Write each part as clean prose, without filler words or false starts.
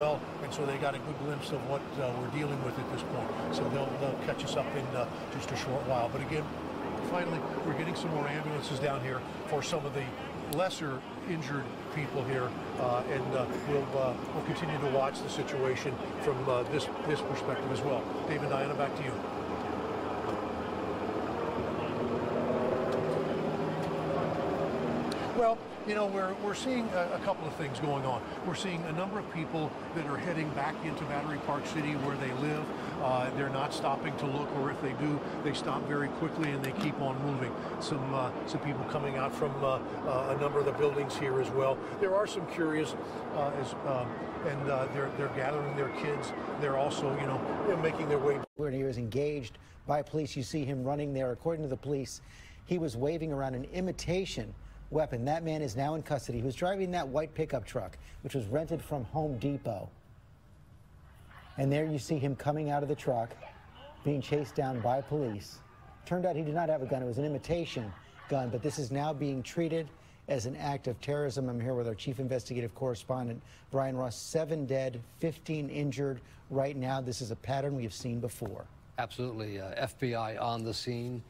well, and so they got a good glimpse of what we're dealing with at this point. So they'll catch us up in just a short while. But again, finally, we're getting some more ambulances down here for some of the lesser injured people here, and we'll continue to watch the situation from this perspective as well. Dave and Diana, back to you. Well, you know, we're seeing a couple of things going on. We're seeing a number of people that are heading back into Battery Park City where they live. They're not stopping to look, or if they do, they stop very quickly and they keep on moving. Some people coming out from a number of the buildings here as well. There are some curious, and they're gathering their kids. They're also, you know, making their way. When he was engaged by police, you see him running there. According to the police, he was waving around an imitation weapon. That man is now in custody. He was driving that white pickup truck, which was rented from Home Depot. And there you see him coming out of the truck, being chased down by police. Turned out he did not have a gun. It was an imitation gun, but this is now being treated as an act of terrorism. I'm here with our chief investigative correspondent, Brian Ross. 7 dead, 15 injured right now. This is a pattern we have seen before. Absolutely. FBI on the scene.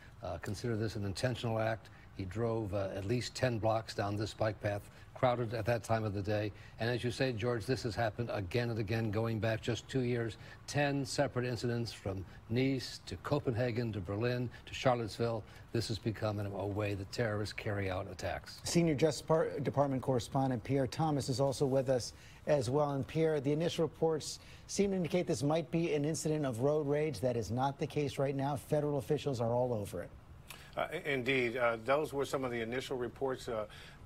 Consider this an intentional act. He drove at least 10 blocks down this bike path, crowded at that time of the day. And as you say, George, this has happened again and again, going back just 2 years. 10 separate incidents from Nice to Copenhagen to Berlin to Charlottesville. This has become a way that terrorists carry out attacks. Senior Justice Department correspondent Pierre Thomas is also with us as well. And Pierre, the initial reports seem to indicate this might be an incident of road rage. That is not the case right now. Federal officials are all over it. Indeed, those were some of the initial reports,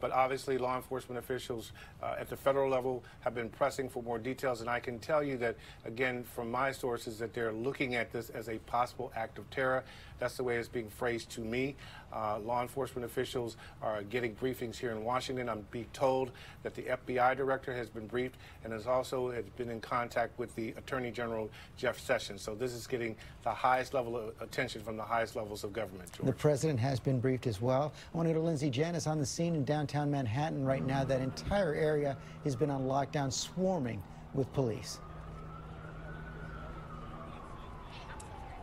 but obviously law enforcement officials at the federal level have been pressing for more details, and I can tell you that, again, from my sources, that they're looking at this as a possible act of terror. That's the way it's being phrased to me. Law enforcement officials are getting briefings here in Washington. I'm being told that the FBI director has been briefed and has been in contact with the Attorney General, Jeff Sessions. So this is getting the highest level of attention from the highest levels of government, George. The president has been briefed as well. I want to go to Lindsay Janice on the scene in downtown Manhattan right now. That entire area has been on lockdown, swarming with police.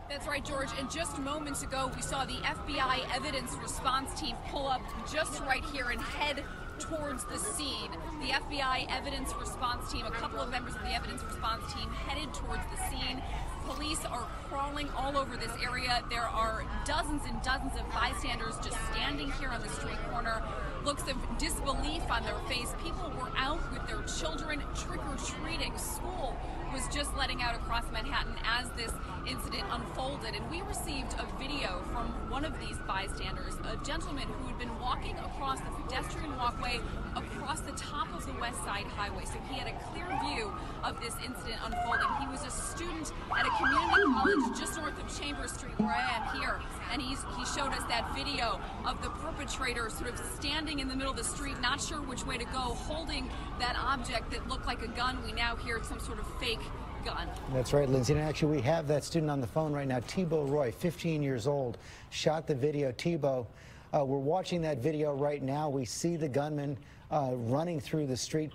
That's right, George. And just moments ago, we saw the FBI evidence response team pull up just right here and head towards the scene. The FBI evidence response team, a couple of members of the evidence response team headed towards the scene. Police are crawling all over this area. There are dozens and dozens of bystanders just standing here on the street corner, looks of disbelief on their face. People were out with their children trick-or-treating. School was just letting out across Manhattan as this incident unfolded, and we received a video from one of these bystanders, a gentleman who had been walking across the pedestrian walkway across the top of the West Side Highway, so he had a clear view of this incident unfolding. He was a student at a community college just north of Chambers Street, where I am here, and he showed us that video of the perpetrator sort of standing in the middle of the street, not sure which way to go, holding that object that looked like a gun. We now hear it's some sort of fake gun. That's right, Lindsay. And actually, we have that student on the phone right now, Thibault Roy, 15 years old, shot the video. Thibault, we're watching that video right now. We see the gunman running through the street,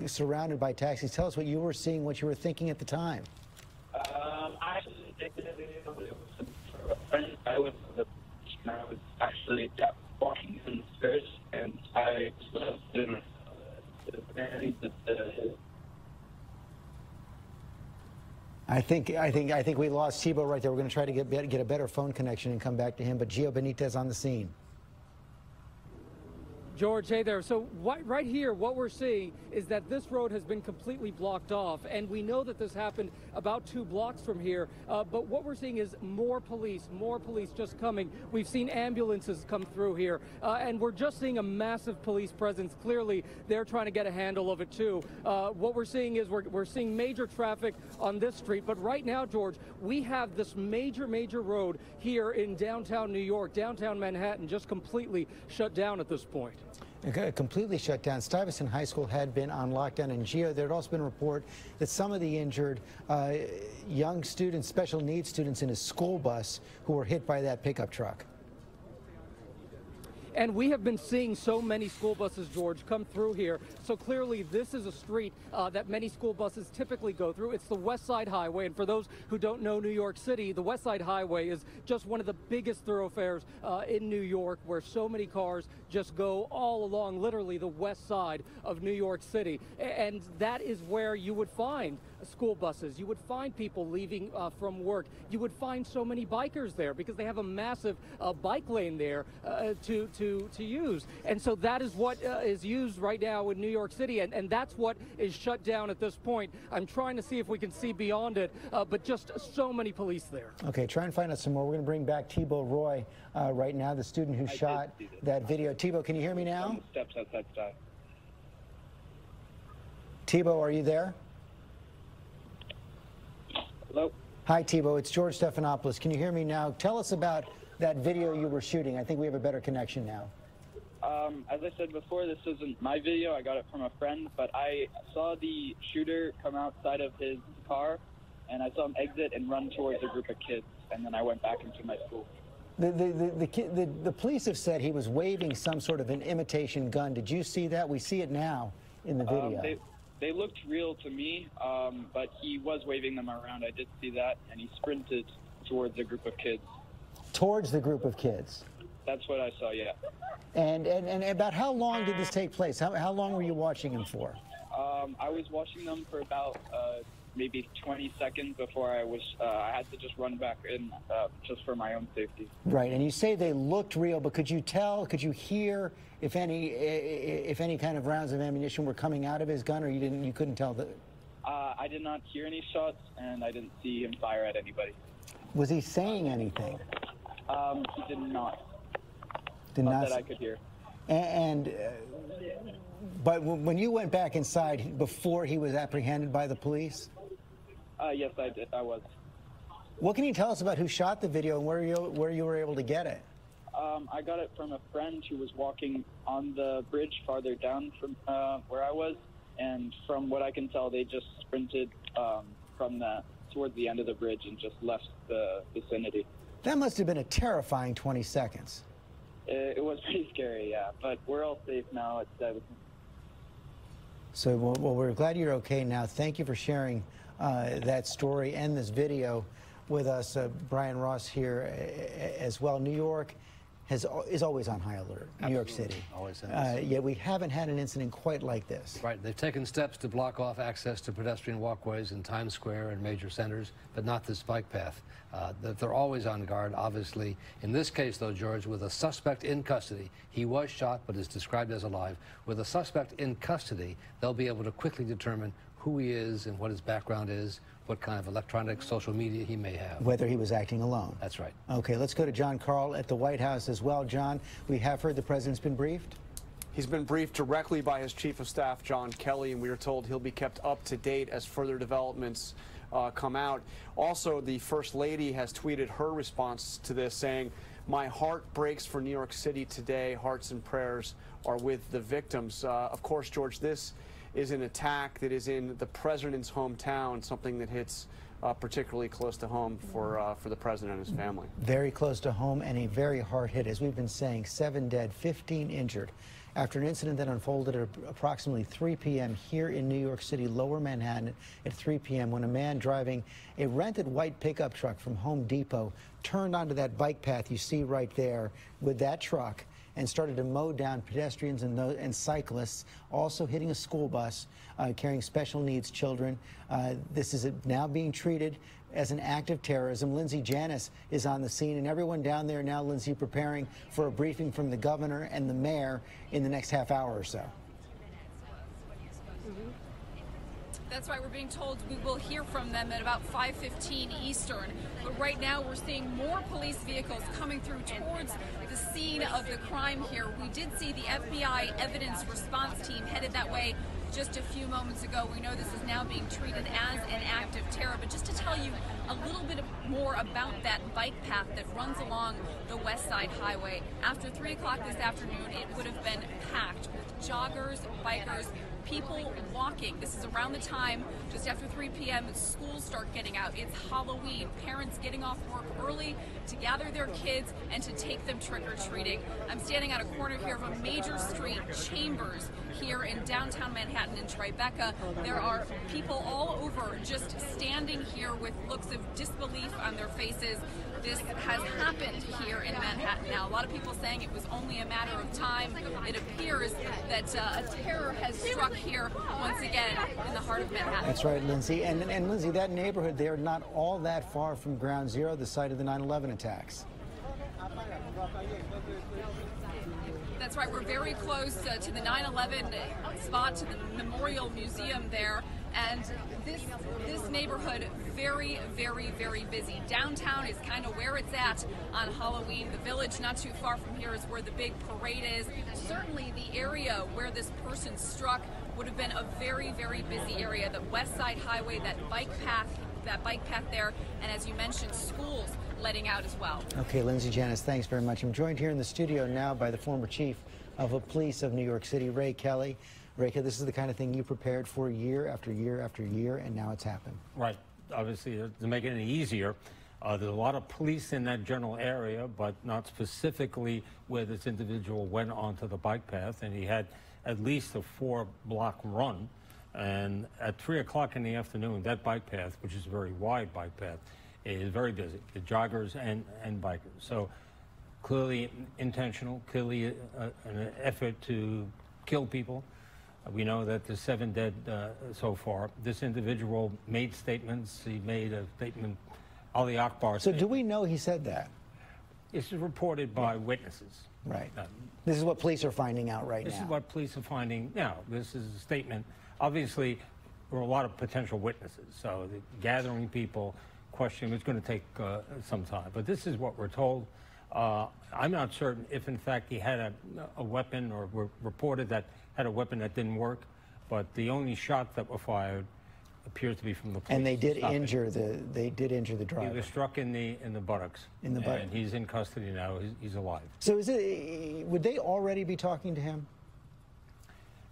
surrounded by taxis. Tell us what you were seeing, what you were thinking at the time. I was actually walking in the stairs, and I didn't. I think we lost Thibault right there. We're going to try to get a better phone connection and come back to him. But Gio Benitez on the scene. George, hey there. So right here, what we're seeing is that this road has been completely blocked off, and we know that this happened about 2 blocks from here. But what we're seeing is more police just coming. We've seen ambulances come through here, and we're just seeing a massive police presence. Clearly, they're trying to get a handle of it too. What we're seeing is we're seeing major traffic on this street. But right now, George, we have this major road here in downtown New York, downtown Manhattan, just completely shut down at this point. Completely shut down. Stuyvesant High School had been on lockdown, and Gio, there had also been a report that some of the injured young students, special needs students in a school bus who were hit by that pickup truck. And we have been seeing so many school buses, George, come through here. So clearly this is a street that many school buses typically go through. It's the West Side Highway. And for those who don't know New York City, the West Side Highway is just one of the biggest thoroughfares in New York, where so many cars just go all along literally the west side of New York City. And that is where you would find school buses. You would find people leaving from work. You would find so many bikers there because they have a massive bike lane there to use. And so that is what is used right now in New York City, and that's what is shut down at this point. I'm trying to see if we can see beyond it, but just so many police there. Okay, try and find out some more. We're going to bring back Thibault Roy right now, the student who shot that video. Thibault, can you hear me now? On the steps outside the time. Thibault, are you there? Hello? Hi, Thibault. It's George Stephanopoulos. Can you hear me now? Tell us about that video you were shooting. I think we have a better connection now. As I said before, this isn't my video. I got it from a friend, but I saw the shooter come outside of his car, and I saw him exit and run towards a group of kids, and then I went back into my school. The police have said he was waving some sort of an imitation gun. Did you see that? We see it now in the video. They looked real to me, but he was waving them around. I did see that, and he sprinted towards a group of kids. Towards the group of kids? That's what I saw, yeah. And about how long did this take place? How long were you watching him for? I was watching them for about maybe 20 seconds before I had to just run back in just for my own safety. Right, and you say they looked real, but could you tell, could you hear if any kind of rounds of ammunition were coming out of his gun, or you couldn't tell that? I did not hear any shots, and I didn't see him fire at anybody. Was he saying anything? He did not. Did not not that I could hear. But when you went back inside before he was apprehended by the police? Yes, I did. I was. What can you tell us about who shot the video and where you were able to get it? I got it from a friend who was walking on the bridge farther down from where I was, and from what I can tell, they just sprinted towards the end of the bridge and just left the vicinity. That must have been a terrifying 20 seconds. It was pretty scary, yeah, but we're all safe now. So, well, we're glad you're okay now. Thank you for sharing that story and this video with us. Brian Ross here as well. New York is always on high alert. Absolutely. New York City. Always has. Yet we haven't had an incident quite like this. Right. They've taken steps to block off access to pedestrian walkways in Times Square and major centers, but not this bike path. They're always on guard, obviously. In this case, though, George, with a suspect in custody, he was shot but is described as alive. With a suspect in custody, they'll be able to quickly determine who he is and what his background is, what kind of electronic social media he may have. Whether he was acting alone. That's right. Okay, let's go to John Carl at the White House as well. John, we have heard the president's been briefed. He's been briefed directly by his chief of staff, John Kelly, and we are told he'll be kept up to date as further developments come out. Also, the First Lady has tweeted her response to this, saying, "My heart breaks for New York City today. Hearts and prayers are with the victims." Of course, George, this is an attack that is in the president's hometown, something that hits particularly close to home for the president and his family. Very close to home and a very hard hit. As we've been saying, 7 dead, 15 injured after an incident that unfolded at approximately 3 p.m. here in New York City, Lower Manhattan, at 3 p.m. when a man driving a rented white pickup truck from Home Depot turned onto that bike path you see right there with that truck and started to mow down pedestrians and cyclists, also hitting a school bus carrying special needs children. This is now being treated as an act of terrorism. Lindsay Janis is on the scene, and everyone down there now, Lindsay, preparing for a briefing from the governor and the mayor in the next half hour or so. That's right. We're being told we will hear from them at about 5:15 Eastern. But right now we're seeing more police vehicles coming through towards the scene of the crime here. We did see the FBI evidence response team headed that way just a few moments ago. We know this is now being treated as an act of terror. But just to tell you a little bit more about that bike path that runs along the West Side Highway, after 3 o'clock this afternoon, it would have been packed with joggers, bikers, people walking. This is around the time, just after 3 p.m., schools start getting out. It's Halloween. Parents getting off work early to gather their kids and to take them trick-or-treating. I'm standing at a corner here of a major street, Chambers, here in downtown Manhattan in Tribeca. There are people all over just standing here with looks of disbelief on their faces. This has happened here in Manhattan now. A lot of people saying it was only a matter of time. It appears that a terror has struck here once again in the heart of Manhattan. That's right, Lindsay. And Lindsay, that neighborhood there, not all that far from Ground Zero, the site of the 9/11 attacks. That's right. We're very close to the 9/11 spot, to the Memorial Museum there. And this neighborhood, very, very, very busy. Downtown is kind of where it's at on Halloween. The Village, not too far from here, is where the big parade is. Certainly the area where this person struck would have been a very, very busy area. The West Side Highway, that bike path there, and as you mentioned, schools letting out as well. Okay, Lindsay Janice, thanks very much. I'm joined here in the studio now by the former chief of police of New York City, Ray Kelly. Ray, this is the kind of thing you prepared for year after year after year, and now it's happened. Right. Obviously, to make it any easier, there's a lot of police in that general area, but not specifically where this individual went onto the bike path, and he had at least a 4-block run. And at 3 o'clock in the afternoon, that bike path, which is a very wide bike path, is very busy, the joggers and bikers. So clearly intentional, clearly an effort to kill people. We know that there's 7 dead so far. This individual made statements. He made a statement, Ali Akbar. So do we know he said that? This is reported by witnesses. Right. This is what police are finding out right now. This is what police are finding now. This is a statement. Obviously, there are a lot of potential witnesses. So the gathering people, questioning, it's going to take some time. But this is what we're told. I'm not certain if, in fact, he had a weapon or reported that had a weapon that didn't work, but the only shot that were fired appears to be from the police. And they did injure the driver. He was struck in the buttocks. In the buttocks. And he's in custody now. He's alive. So would they already be talking to him?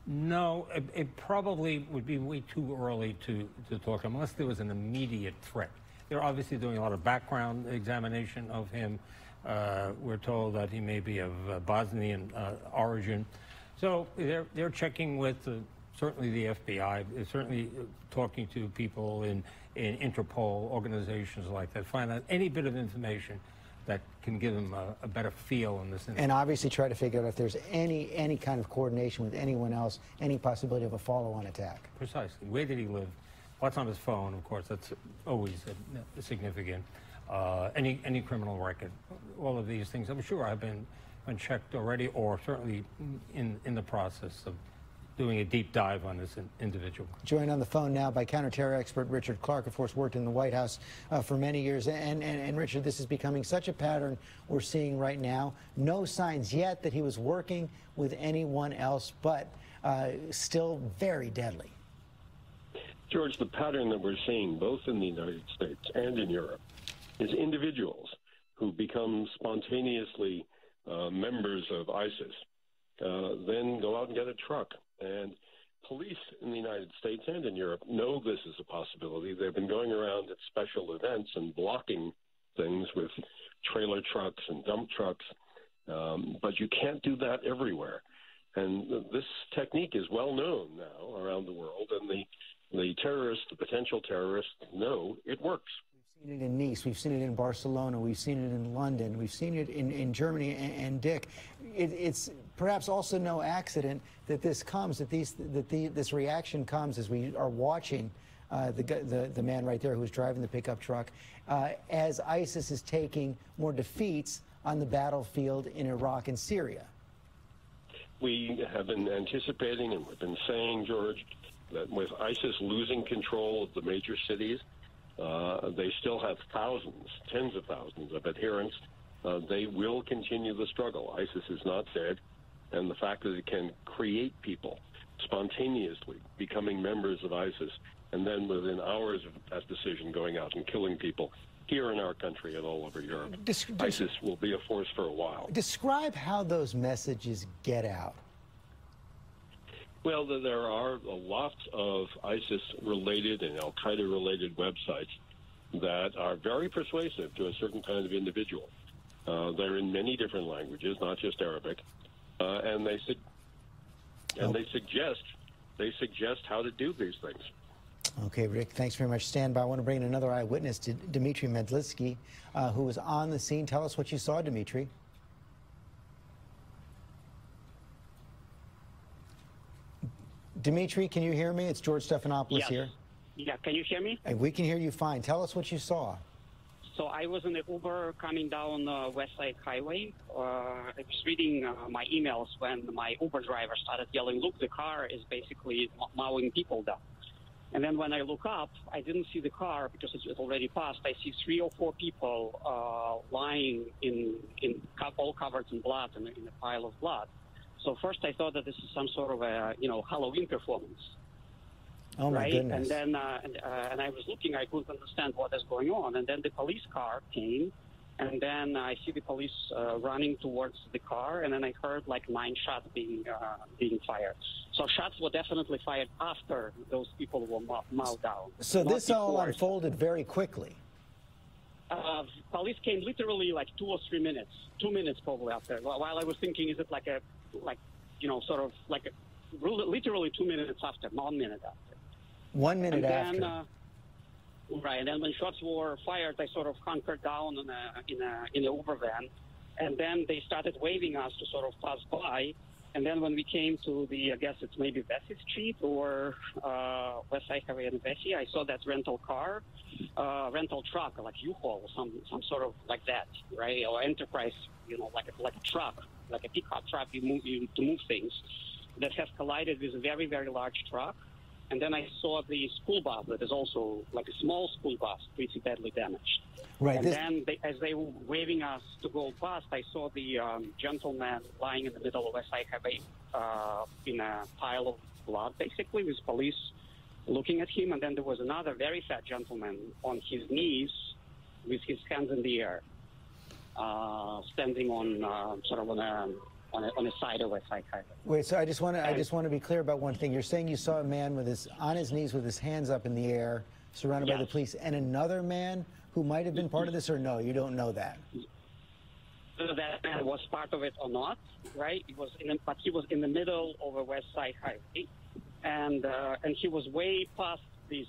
No, it probably would be way too early to talk to him unless there was an immediate threat. They're obviously doing a lot of background examination of him. We're told that he may be of Bosnian origin. So they're checking with certainly the FBI, certainly talking to people in Interpol, organizations like that, find out any bit of information that can give them a better feel on this. And obviously try to figure out if there's any kind of coordination with anyone else, any possibility of a follow-on attack. Precisely. Where did he live? What's on his phone? Of course, that's always significant. Any criminal record. All of these things, I'm sure, have been checked already, or certainly in the process of doing a deep dive on this individual. Joined on the phone now by counterterror expert Richard Clark, of course, worked in the White House for many years. And Richard, this is becoming such a pattern we're seeing right now. No signs yet that he was working with anyone else, but still very deadly. George, the pattern that we're seeing both in the United States and in Europe is individuals who become spontaneously members of ISIS, then go out and get a truck. And police in the United States and in Europe know this is a possibility. They've been going around at special events and blocking things with trailer trucks and dump trucks, but you can't do that everywhere. And this technique is well known now around the world, and the terrorists, the potential terrorists, know it works. We've seen it in Nice, we've seen it in Barcelona, we've seen it in London, we've seen it in Germany, and Dick, it's perhaps also no accident that this comes, that this reaction comes as we are watching the man right there who's driving the pickup truck, as ISIS is taking more defeats on the battlefield in Iraq and Syria. We have been anticipating, and we've been saying, George, that with ISIS losing control of the major cities, they still have thousands, tens of thousands of adherents. They will continue the struggle. ISIS is not dead, and the fact that it can create people spontaneously becoming members of ISIS, and then within hours of that decision going out and killing people here in our country and all over Europe. ISIS will be a force for a while. Describe how those messages get out. Well, there are lots of ISIS-related and al-Qaeda-related websites that are very persuasive to a certain kind of individual. They're in many different languages, not just Arabic, and they suggest how to do these things. Okay, Rick, thanks very much. Stand by. I want to bring in another eyewitness, Dmitry Medlitsky, who was on the scene. Tell us what you saw, Dmitry. Dmitry, can you hear me? It's George Stephanopoulos here. Yeah, can you hear me? We can hear you fine. Tell us what you saw. So I was in the Uber coming down West Side Highway. I was reading my emails when my Uber driver started yelling, "Look, the car is basically mowing people down." And then when I look up, I didn't see the car because it was already passed. I see 3 or 4 people lying all covered in blood, in a pile of blood. So first I thought that this is some sort of a, Halloween performance. Oh, my goodness. And then and I was looking, I couldn't understand what is going on. And then the police car came, and then I see the police running towards the car, and then I heard like 9 shots being fired. So shots were definitely fired after those people were mowed down. So this all unfolded very quickly. Police came literally like 2 or 3 minutes, 2 minutes probably after. While I was thinking, is it literally 2 minutes after, 1 minute after. 1 minute and then, after. Right, and then when shots were fired, I sort of hunkered down in an Uber van, and then they started waving us to sort of pass by. And then when we came to the, I guess it's maybe Vesey Street or West Side Highway and Vesey, I saw that rental truck, like U-Haul, some sort of like that, right? Or Enterprise, like a truck, like a pickup truck to move things, that has collided with a very, very large truck. And then I saw the school bus that is also like a small school bus, pretty badly damaged. Right. And then as they were waving us to go past, I saw the gentleman lying in the middle of West Side Highway in a pile of blood, basically, with police looking at him. And then there was another very fat gentleman on his knees with his hands in the air, standing on sort of on the side of West Side Highway. Wait, so I just want to be clear about one thing. You're saying you saw a man on his knees with his hands up in the air, surrounded by the police, and another man who might have been part of this, or no, you don't know that? Whether that man was part of it or not, right? But he was in the middle of a West Side Highway, and he was way past these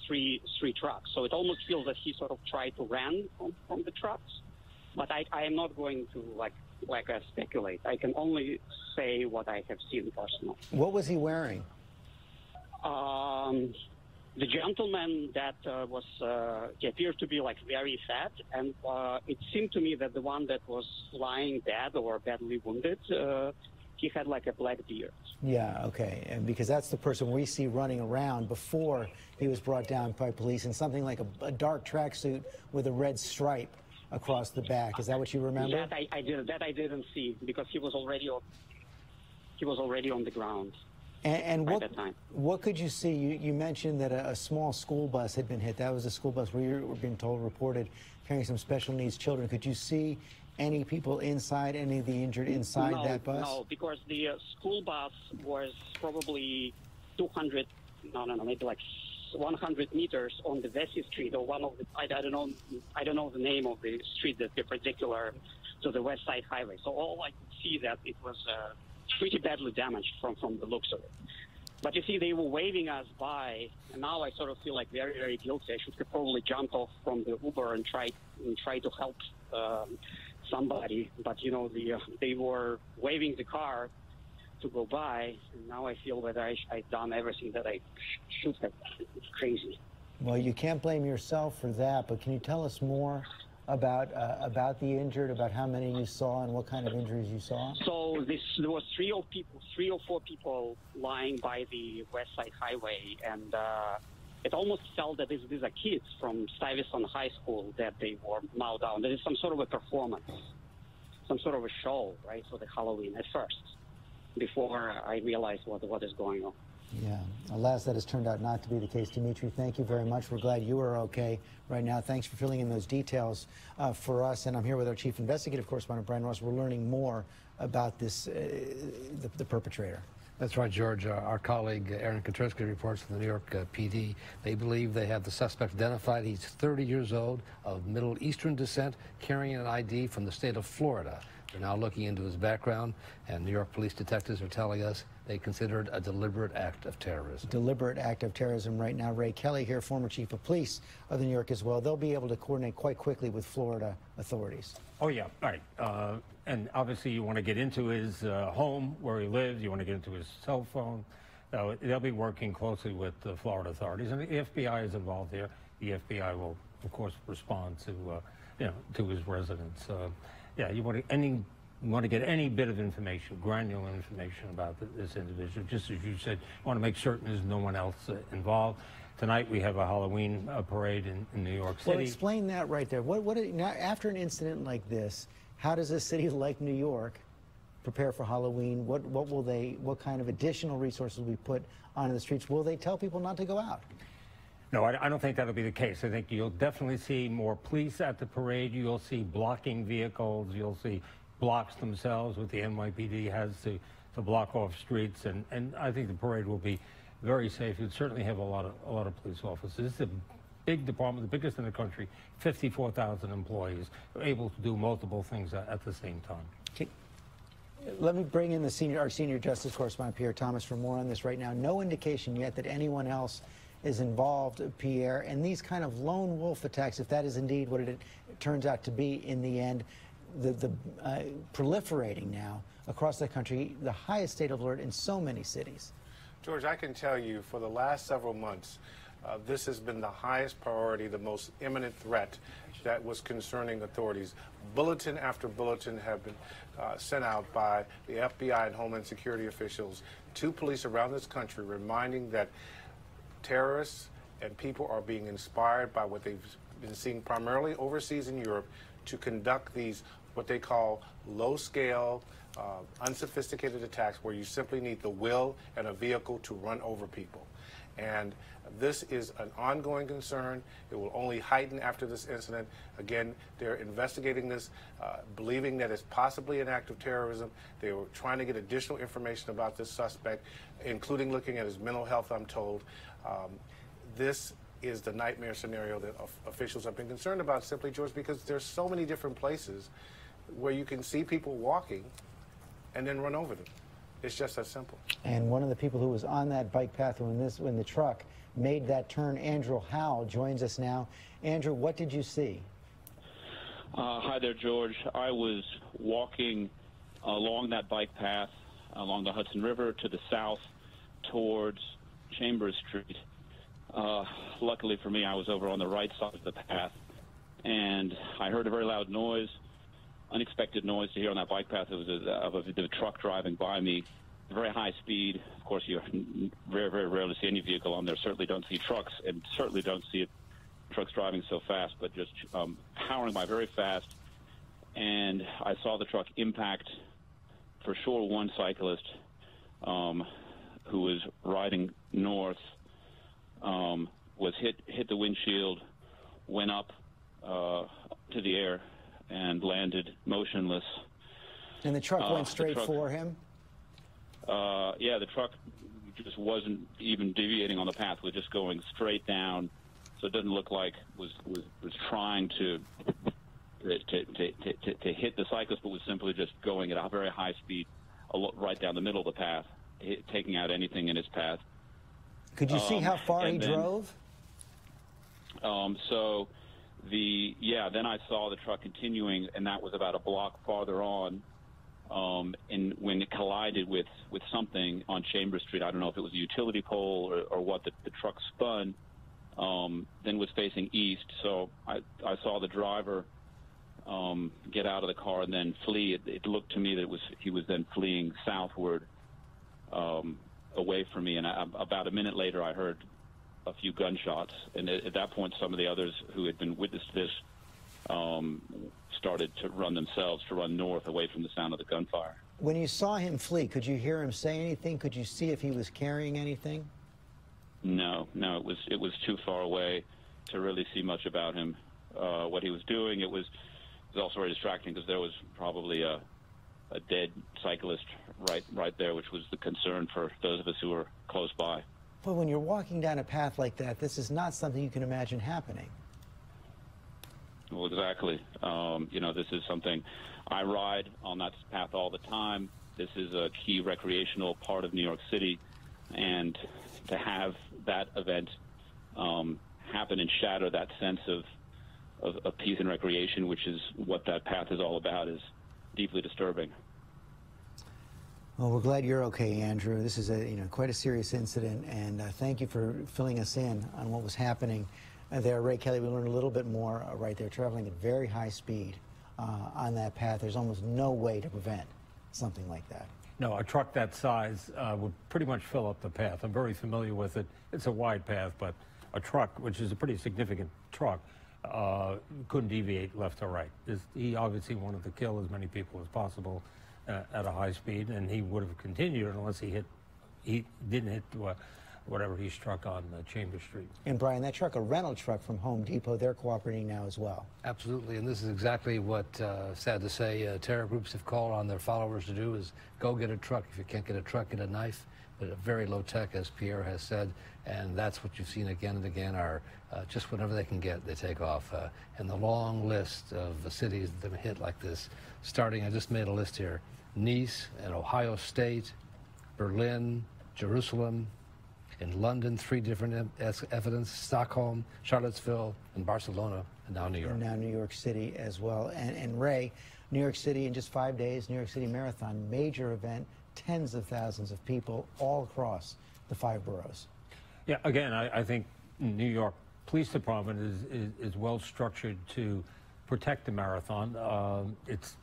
three trucks. So it almost feels that he sort of tried to run from the trucks. But I am not going to speculate. I can only say what I have seen personally. What was he wearing? The gentleman that he appeared to be very fat, and it seemed to me that the one that was lying dead or badly wounded, he had a black beard. Yeah, okay, and because that's the person we see running around before he was brought down by police in something like a dark tracksuit with a red stripe across the back. Is that what you remember? That I didn't see because he was already on the ground. And what could you see? You mentioned that a small school bus had been hit. That was a school bus where you were being told reported carrying some special needs children. Could you see any people inside, any of the injured inside that bus? No, because the school bus was probably 200, maybe 100 meters on the Vesey Street, or one of the, I don't know the name of the street that's perpendicular to the West Side Highway. So all I could see that it was pretty badly damaged from the looks of it. But you see, they were waving us by, and now I sort of feel very, very guilty. I should have probably jumped off from the Uber and try to help somebody. But they were waving the car to go by, and now I feel that I've done everything that I should have. It's crazy. Well, you can't blame yourself for that, but can you tell us more about the injured, about how many you saw and what kind of injuries you saw? So there was 3 or 4 people lying by the West Side Highway, and it almost felt that these are kids from Stuyvesant High School that they were mowed down. There is some sort of a performance, some sort of a show, right, for the Halloween at first, before I realized what is going on. Yeah. Alas, that has turned out not to be the case. Dmitry, thank you very much. We're glad you are okay right now. Thanks for filling in those details for us. And I'm here with our chief investigative correspondent, Brian Ross. We're learning more about this, the perpetrator. That's right, George. Our colleague Aaron Katersky reports from the New York PD. They believe they have the suspect identified. He's 30 years old, of Middle Eastern descent, carrying an ID from the state of Florida. They're now looking into his background, and New York police detectives are telling us they considered a deliberate act of terrorism. Deliberate act of terrorism right now. Ray Kelly here, former chief of police of New York as well. They'll be able to coordinate quite quickly with Florida authorities. Oh, yeah, right. And obviously you want to get into his home where he lives. You want to get into his cell phone. They'll be working closely with the Florida authorities. And the FBI is involved there. The FBI will, of course, respond to, to his residence. Yeah, you want to get any bit of information, granular information about this individual. Just as you said, you want to make certain there's no one else involved. Tonight we have a Halloween parade in New York City. Well, explain that right there. Now, after an incident like this, how does a city like New York prepare for Halloween? What kind of additional resources will be put onto the streets? Will they tell people not to go out? No, I don't think that'll be the case. I think you'll definitely see more police at the parade. You'll see blocking vehicles. You'll see blocks themselves, what the NYPD has to block off streets. And I think the parade will be very safe. You'd certainly have a lot of police officers. This is a big department, the biggest in the country, 54,000 employees, able to do multiple things at the same time. Okay. Let me bring in our senior justice correspondent, Pierre Thomas, for more on this right now. No indication yet that anyone else is involved, Pierre, and these kind of lone wolf attacks, if that is indeed what it turns out to be in the end, the proliferating now across the country, the highest state of alert in so many cities. George, I can tell you for the last several months, this has been the highest priority, the most imminent threat that was concerning authorities. Bulletin after bulletin have been sent out by the FBI and Homeland Security officials to police around this country, reminding that terrorists and people are being inspired by what they've been seeing primarily overseas in Europe to conduct these, what they call low-scale, unsophisticated attacks where you simply need the will and a vehicle to run over people. And this is an ongoing concern. It will only heighten after this incident. Again, they're investigating this, believing that it's possibly an act of terrorism. They were trying to get additional information about this suspect, including looking at his mental health, I'm told. This is the nightmare scenario that officials have been concerned about, simply, George, because there's so many different places where you can see people walking and then run over them. It's just that simple. And one of the people who was on that bike path when the truck made that turn, Andrew Howell, joins us now. Andrew, what did you see? Hi there, George. I was walking along that bike path along the Hudson River to the south towards Chambers Street. Luckily for me, I was over on the right side of the path, and I heard a very loud noise, unexpected noise to hear on that bike path. It was a truck driving by me, very high speed. Of course, you very, very rarely see any vehicle on there. Certainly don't see trucks, and certainly don't see trucks driving so fast, but just powering by very fast. And I saw the truck impact, for sure, one cyclist who was riding north, was hit the windshield, went up to the air, and landed motionless. And the truck went straight for him? Yeah, the truck just wasn't even deviating on the path, was just going straight down. So it doesn't look like was trying to hit the cyclist, but was simply just going at a very high speed right down the middle of the path, taking out anything in his path. Could you see how far he drove? Then I saw the truck continuing, and that was about a block farther on. And when it collided with something on Chambers Street, I don't know if it was a utility pole or what, the truck spun, then was facing east. So I saw the driver get out of the car and then flee. It looked to me that he was then fleeing southward away from me. And about a minute later, I heard a few gunshots. And at that point, some of the others who had been witness to this started to run north away from the sound of the gunfire. When you saw him flee, could you hear him say anything? Could you see if he was carrying anything? No, it was too far away to really see much about him. What he was doing, it was also very distracting because there was probably a a dead cyclist right there, which was the concern for those of us who were close by. But when you're walking down a path like that, this is not something you can imagine happening. Well, exactly. You know, this is something I ride on that path all the time. This is a key recreational part of New York City, and to have that event happen and shatter that sense of peace and recreation, which is what that path is all about, is deeply disturbing. Well, we're glad you're okay, Andrew. This is quite a serious incident, and thank you for filling us in on what was happening there. Ray Kelly, we learned a little bit more right there, traveling at very high speed on that path. There's almost no way to prevent something like that. No, a truck that size would pretty much fill up the path. I'm very familiar with it. It's a wide path, but a truck, which is a pretty significant truck, couldn't deviate left or right. He obviously wanted to kill as many people as possible at a high speed, and he would have continued unless he didn't hit whatever he struck on Chambers Street. And Brian, that truck, a rental truck from Home Depot, they're cooperating now as well. Absolutely, and this is exactly what, sad to say, terror groups have called on their followers to do, is go get a truck. If you can't get a truck, get a knife, but a very low tech, as Pierre has said, and that's what you've seen again and again, are just whatever they can get, they take off. And the long list of the cities that have been hit like this, starting, I just made a list here, Nice and Ohio State, Berlin, Jerusalem, in London, 3 different evidence, Stockholm, Charlottesville, and Barcelona, and now New York. And now New York City as well. And Ray, New York City in just 5 days, New York City Marathon, major event, tens of thousands of people all across the 5 boroughs. Yeah, again, I think New York Police Department is well structured to protect the marathon. It's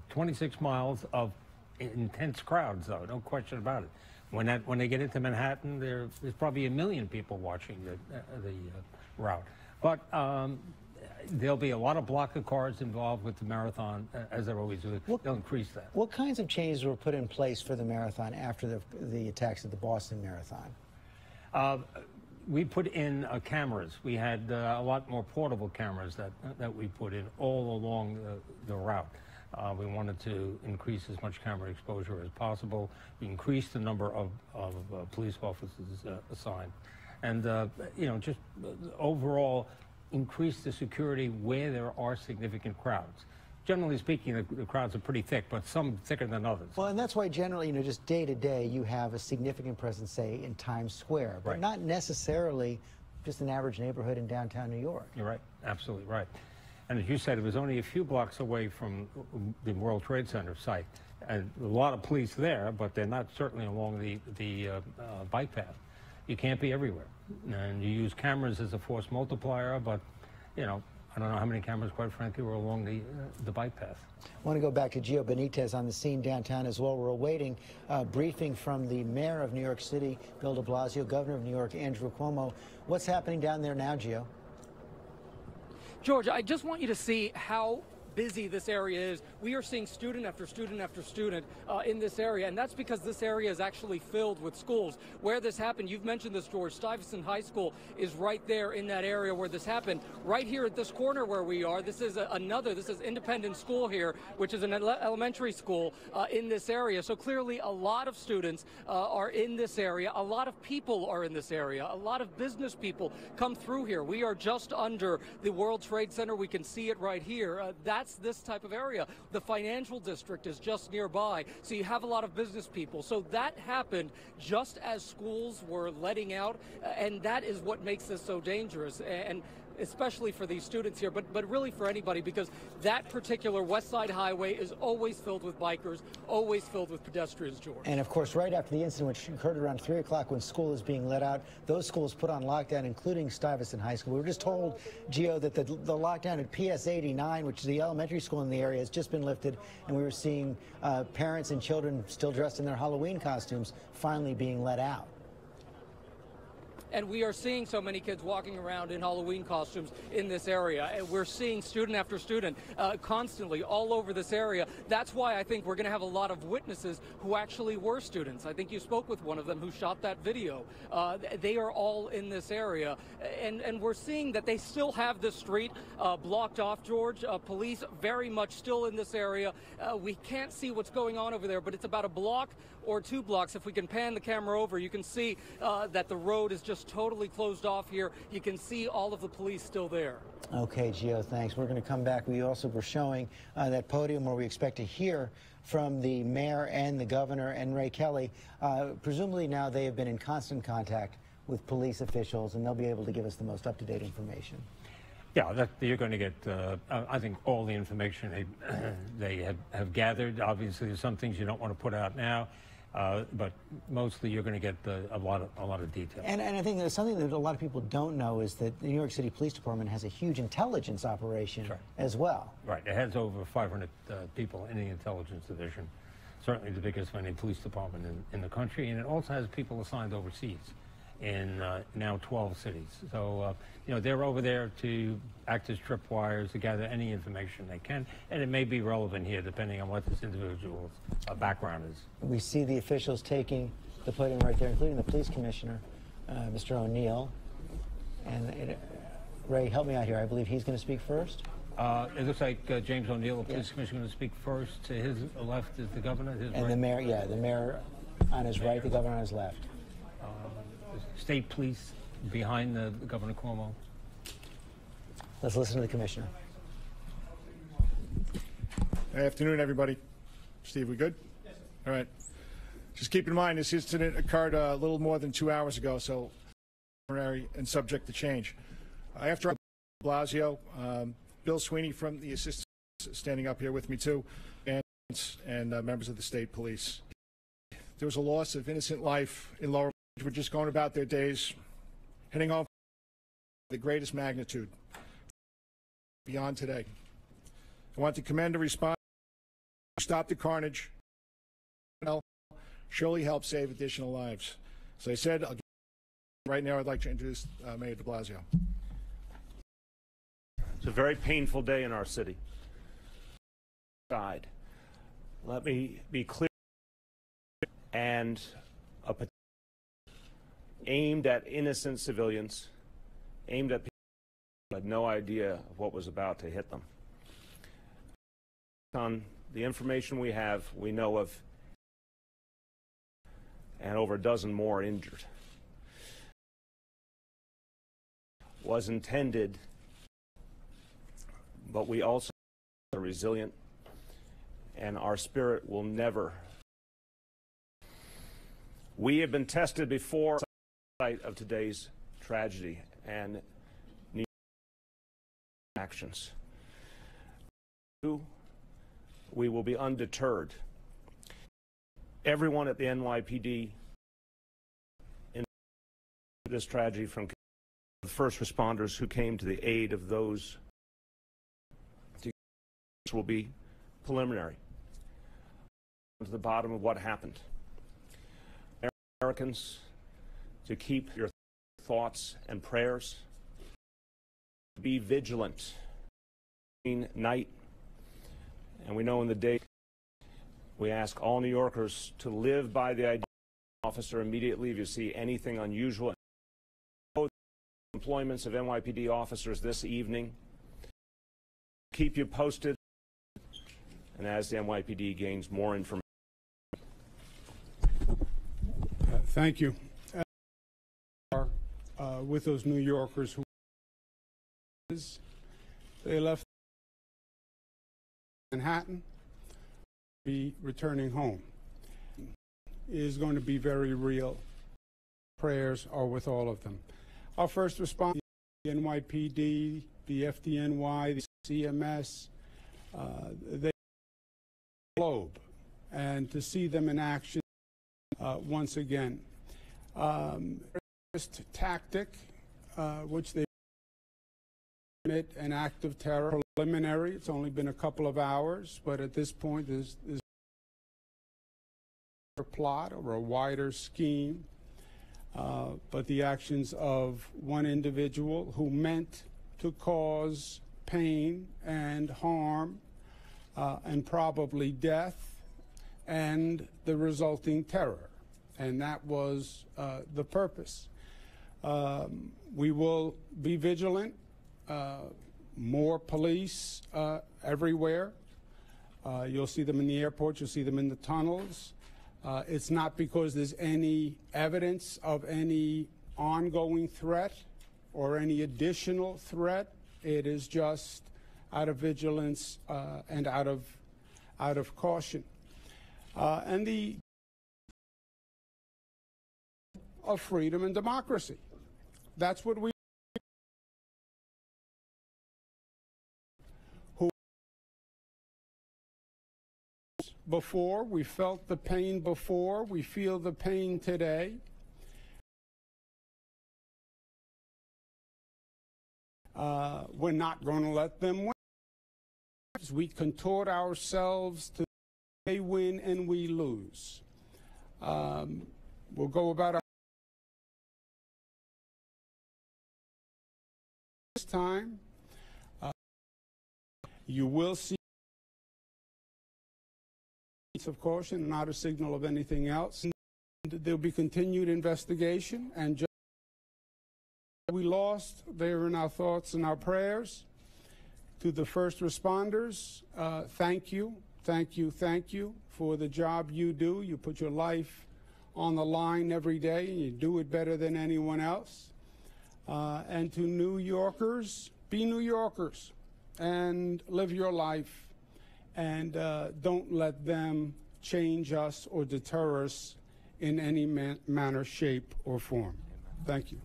26 miles of intense crowds, though, no question about it. When they get into Manhattan, there's probably 1 million people watching the route. But there'll be a lot of block of cars involved with the marathon, as there always is. They'll increase that. What kinds of changes were put in place for the marathon after the attacks at the Boston Marathon? We put in cameras. We had a lot more portable cameras that we put in all along the route. We wanted to increase as much camera exposure as possible. We increased the number of police officers assigned. And, just overall increase the security where there are significant crowds. Generally speaking, the crowds are pretty thick, but some thicker than others. Well, and that's why generally, just day to day, you have a significant presence, say, in Times Square, but not necessarily just an average neighborhood in downtown New York. You're right, absolutely right. And as you said, it was only a few blocks away from the World Trade Center site. And a lot of police there, but they're not certainly along the bike path. You can't be everywhere. And you use cameras as a force multiplier, but, I don't know how many cameras, quite frankly, were along the bike path. I want to go back to Gio Benitez on the scene downtown as well. We're awaiting a briefing from the mayor of New York City, Bill de Blasio, governor of New York, Andrew Cuomo. What's happening down there now, Gio? George, I just want you to see how busy this area is. We are seeing student after student after student in this area, and that's because this area is actually filled with schools. Where this happened, you've mentioned this, George, Stuyvesant High School is right there in that area where this happened. Right here at this corner where we are, this is Independent School here, which is an elementary school in this area. So clearly a lot of students are in this area. A lot of people are in this area. A lot of business people come through here. We are just under the World Trade Center. We can see it right here. That's this type of area. The financial district is just nearby, so you have a lot of business people. So that happened just as schools were letting out, and that is what makes this so dangerous. And especially for these students here, but really for anybody, because that particular West Side Highway is always filled with bikers, always filled with pedestrians, George. And of course, right after the incident, which occurred around 3 o'clock when school is being let out, those schools put on lockdown, including Stuyvesant High School. We were just told, Gio, that the lockdown at PS 89, which is the elementary school in the area, has just been lifted, and we were seeing parents and children still dressed in their Halloween costumes finally being let out. and we are seeing so many kids walking around in Halloween costumes in this area. And we're seeing student after student constantly all over this area. That's why I think we're going to have a lot of witnesses who actually were students. I think you spoke with one of them who shot that video. They are all in this area, and we're seeing that they still have this street blocked off, George. Police very much still in this area. We can't see what's going on over there, but it's about a block or 2 blocks. If we can pan the camera over, you can see that the road is just totally closed off here. You can see all of the police still there. Okay, Gio, thanks. We're going to come back. We also were showing that podium where we expect to hear from the mayor and the governor and Ray Kelly. Presumably now they have been in constant contact with police officials, and they'll be able to give us the most up-to-date information. Yeah, you're going to get, I think, all the information they have gathered. Obviously, there's some things you don't want to put out now, but mostly you're going to get a lot of detail. And I think there's something that a lot of people don't know is that the New York City Police Department has a huge intelligence operation as well. Right. It has over 500 people in the intelligence division, certainly the biggest of any police department in the country, and it also has people assigned overseas in now 12 cities. So, you know, they're over there to act as tripwires to gather any information they can, and it may be relevant here depending on what this individual's background is. We see the officials taking the podium right there, including the police commissioner, Mr. O'Neill. And Ray, help me out here. I believe he's going to speak first. It looks like James O'Neill, the police commissioner, is going to speak first. To his left is the governor. His and right. The mayor, yeah, the mayor on his right, the governor on his left. State police behind the Governor Cuomo. Let's listen to the commissioner. Good afternoon, everybody. Steve, we good? Yes, sir. All right. Just keep in mind, this incident occurred a little more than 2 hours ago, so and subject to change. After Blasio, Bill Sweeney from the assistant standing up here with me too, and members of the state police. There was a loss of innocent life in Lower. Were just going about their days, heading home the greatest magnitude beyond today. I want to commend the response to stop the carnage, surely help save additional lives. As I said, right now I'd like to introduce Mayor de Blasio. It's a very painful day in our city. Let me be clear, and a aimed at innocent civilians, aimed at people who had no idea of what was about to hit them. On the information we have, we know of, and over a dozen more injured. Was intended, but we also are resilient, and our spirit will never. We have been tested before of today's tragedy and actions. We will be undeterred. Everyone at the NYPD in this tragedy, from the first responders who came to the aid of those, will be preliminary to the bottom of what happened. Americans, to keep your thoughts and prayers, be vigilant between night, and we know in the day. We ask all New Yorkers to live by the idea of officer immediately if you see anything unusual. Employments of NYPD officers this evening. Keep you posted, and as the NYPD gains more information. Thank you. With those New Yorkers who they left Manhattan, be returning home. It is going to be very real. Prayers are with all of them. Our first response, the NYPD, the FDNY, the CMS, they globe, and to see them in action once again. First tactic, which they commit an act of terror, preliminary. It's only been a couple of hours, but at this point, there's a plot or a wider scheme. but the actions of one individual who meant to cause pain and harm and probably death and the resulting terror. And that was the purpose. We will be vigilant. More police everywhere. You'll see them in the airports. You'll see them in the tunnels. It's not because there's any evidence of any ongoing threat or any additional threat. It is just out of vigilance and out of caution. And the of freedom and democracy. That's what we before. We felt the pain before. We feel the pain today. We're not going to let them win. We contort ourselves to they win and we lose. We'll go about our this time. You will see of caution, not a signal of anything else. There'll be continued investigation, and just we lost, they're in our thoughts and our prayers. To the first responders, thank you, thank you, thank you for the job you do. You put your life on the line every day, and you do it better than anyone else. And to New Yorkers, be New Yorkers and live your life, and don't let them change us or deter us in any manner, shape, or form. Thank you.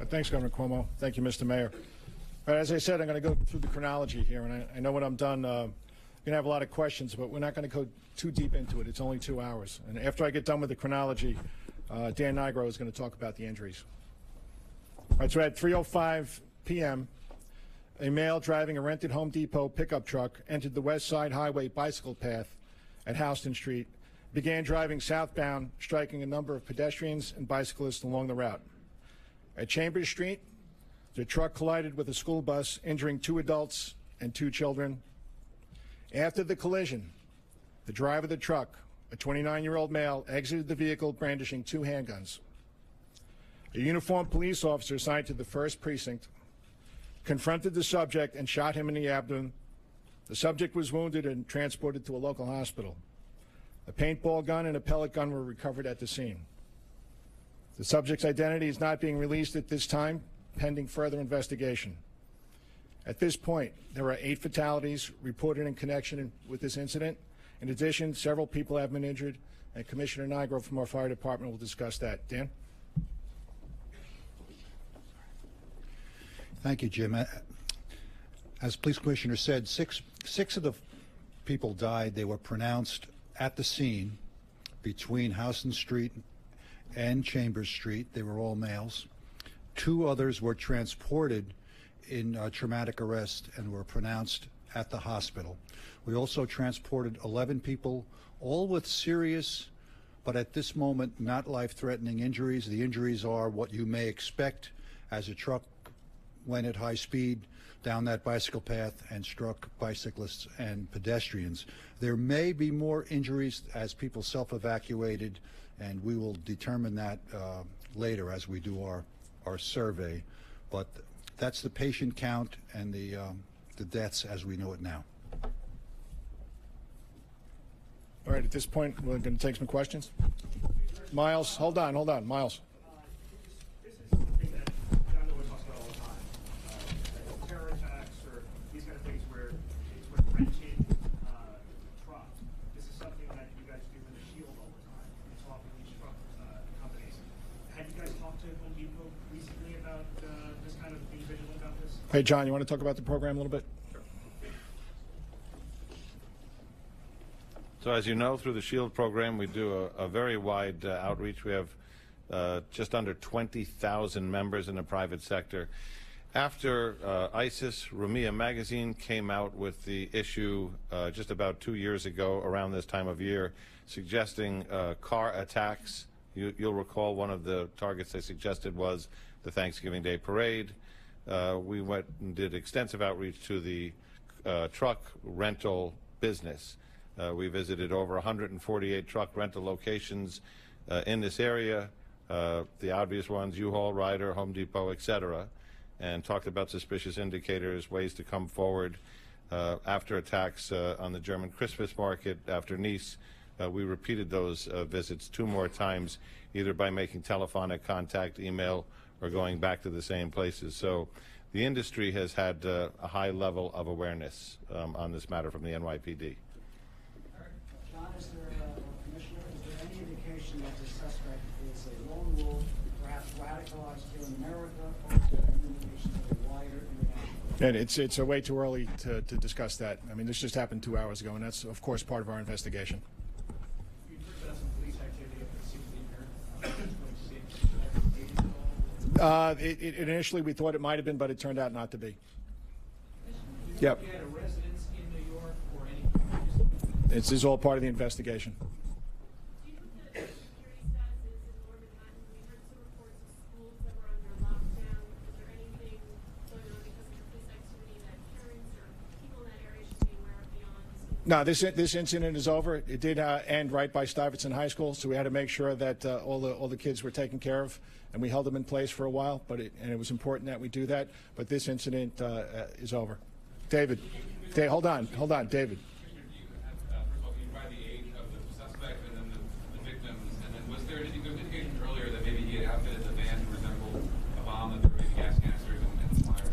Thanks, Governor Cuomo. Thank you, Mr. Mayor. All right, as I said, I'm going to go through the chronology here, and I know when I'm done, you're going to have a lot of questions, but we're not going to go too deep into it. It's only 2 hours. And after I get done with the chronology, Dan Nigro is going to talk about the injuries. All right, so at 3:05 p.m., a male driving a rented Home Depot pickup truck entered the West Side Highway bicycle path at Houston Street, began driving southbound, striking a number of pedestrians and bicyclists along the route. At Chambers Street, the truck collided with a school bus, injuring 2 adults and 2 children. After the collision, the driver of the truck, a 29-year-old male, exited the vehicle brandishing 2 handguns. A uniformed police officer assigned to the 1st Precinct confronted the subject and shot him in the abdomen. The subject was wounded and transported to a local hospital. A paintball gun and a pellet gun were recovered at the scene. The subject's identity is not being released at this time, pending further investigation. At this point, there are 8 fatalities reported in connection with this incident. In addition, several people have been injured, and Commissioner Nigro from our fire department will discuss that. Dan? Thank you, Jim. As Police Commissioner said, six of the people died. They were pronounced at the scene between Houston Street and Chambers Street. They were all males. 2 others were transported in traumatic arrest and were pronounced at the hospital. We also transported 11 people, all with serious, but at this moment, not life-threatening injuries. The injuries are what you may expect as a truck went at high speed down that bicycle path and struck bicyclists and pedestrians. There may be more injuries as people self-evacuated, and we will determine that later as we do our survey. But that's the patient count and the deaths as we know it now. All right, at this point, we're going to take some questions. Miles, hold on, Miles. Hey, John, you want to talk about the program a little bit? Sure. So as you know, through the SHIELD program, we do a very wide outreach. We have just under 20,000 members in the private sector. After ISIS, Rumiyah magazine came out with the issue just about 2 years ago, around this time of year, suggesting car attacks. You'll recall one of the targets they suggested was the Thanksgiving Day parade. We went and did extensive outreach to the truck rental business. We visited over 148 truck rental locations in this area, the obvious ones, U-Haul, Ryder, Home Depot, etc., and talked about suspicious indicators, ways to come forward. After attacks on the German Christmas market, after Nice, we repeated those visits 2 more times, either by making telephonic contact, email, or going back to the same places. So the industry has had a high level of awareness on this matter from the NYPD. John, Commissioner, is there any indication that the suspect is a lone wolf, perhaps radicalized here in America, or is there any indication of a wider international? And it's way too early to discuss that. I mean, this just happened 2 hours ago, and that's, of course, part of our investigation. You've heard about some police activity up at 16 Initially, we thought it might have been, but it turned out not to be. Yep. You had a residence in New York or any? This is all part of the investigation. No, this incident is over. It did end right by Stuyvesant High School, so we had to make sure that all the kids were taken care of, and we held them in place for a while. And it was important that we do that. But this incident is over. David, hold on, David. Was there indications earlier that maybe he had outfitted the van to resemble a bomb, that there were maybe gas canisters and fires?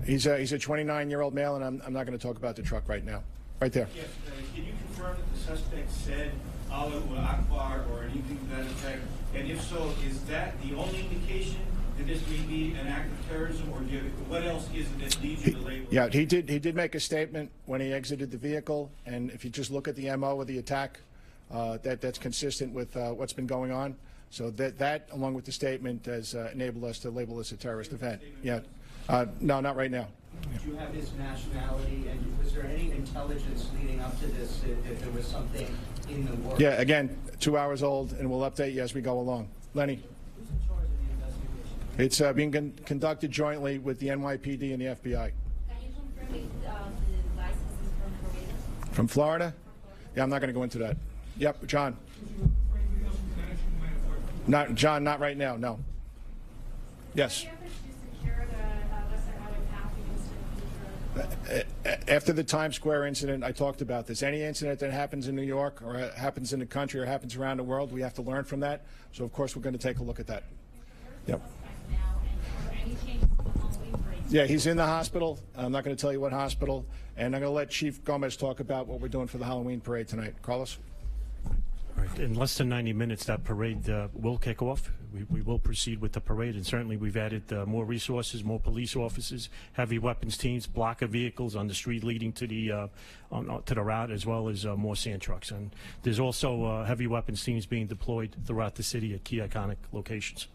He's a 29-year-old male, and I'm not going to talk about the truck right now. Right there. Yes, can you confirm that the suspect said Allahu Akbar or anything to that effect? And if so, is that the only indication that this may be an act of terrorism, or what else is it that leads you to label? Yeah, he did make a statement when he exited the vehicle, and if you just look at the MO of the attack, that's consistent with what's been going on. So that along with the statement has enabled us to label this a terrorist event. Yeah, no, not right now. Do you have his nationality, and was there any intelligence leading up to this that there was something in the works? Yeah, again, 2 hours old, and we'll update you as we go along. Lenny. Who's in charge of the investigation? It's being conducted jointly with the NYPD and the FBI. Can you confirm if the license is from Florida? From Florida? Yeah, I'm not going to go into that. Yep, John. John, not right now, no. Yes. After the Times Square incident, I talked about this. Any incident that happens in New York or happens in the country or happens around the world, we have to learn from that. So, of course, we're going to take a look at that. Yep. Yeah, he's in the hospital. I'm not going to tell you what hospital. And I'm going to let Chief Gomez talk about what we're doing for the Halloween parade tonight. Carlos? Right. In less than 90 minutes, that parade will kick off. We will proceed with the parade, and certainly we've added more resources, more police officers, heavy weapons teams, blocker vehicles on the street leading to the route, as well as more sand trucks. And there's also heavy weapons teams being deployed throughout the city at key iconic locations.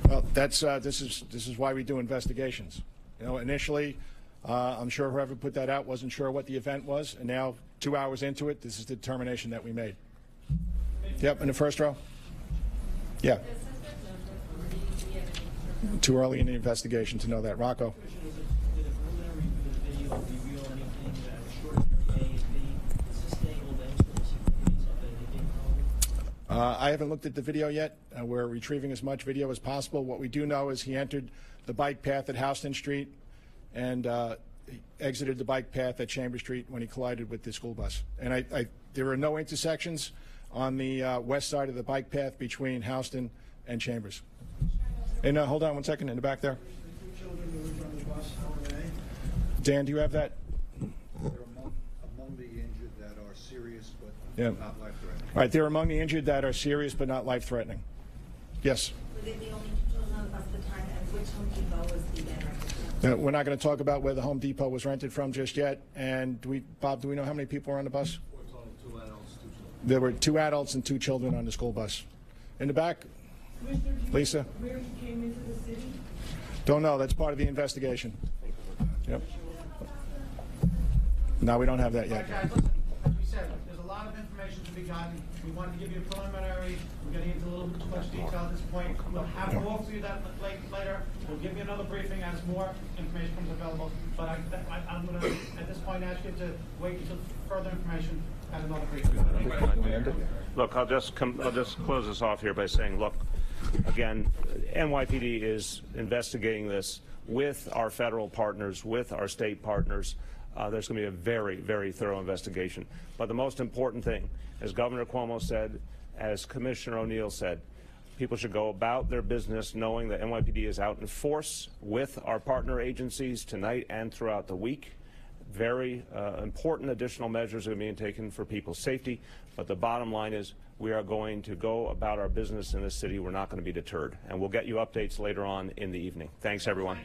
Well, this is why we do investigations. You know, initially, I'm sure whoever put that out wasn't sure what the event was, and now 2 hours into it, this is the determination that we made. Yep, in the first row. Yeah. Too early in the investigation to know that. Rocco. I haven't looked at the video yet. We're retrieving as much video as possible. What we do know is he entered the bike path at Houston Street and exited the bike path at Chambers Street when he collided with the school bus. And there are no intersections on the west side of the bike path between Houston and Chambers. And hold on one second, in the back there. Dan, do you have that? They're among the injured that are serious but not life-threatening. All right, they're among the injured that are serious but not life-threatening. Yes? Were they the only two children at the time, and which Home Depot was the We're not going to talk about where the Home Depot was rented from just yet. And Bob, do we know how many people were on the bus? Two adults, 2 children. There were 2 adults and 2 children on the school bus. In the back, Lisa? Where he came into the city? Don't know. That's part of the investigation. Yep. No, we don't have that yet. All right, guys, listen, as we said, there's a lot of information to be gotten. We wanted to give you a preliminary. We're getting into a little bit too much detail at this point. We'll have more for you that later. We'll give you another briefing as more information comes available. But I'm going to, at this point, ask you to wait until further information and another briefing. Look, I'll just close this off here by saying, look, again, NYPD is investigating this with our federal partners, with our state partners. There's going to be a very, very thorough investigation. But the most important thing, as Governor Cuomo said, as Commissioner O'Neill said, people should go about their business knowing that NYPD is out in force with our partner agencies tonight and throughout the week. Very important additional measures are being taken for people's safety. But the bottom line is we are going to go about our business in this city. We're not going to be deterred. And we'll get you updates later on in the evening. Thanks, everyone.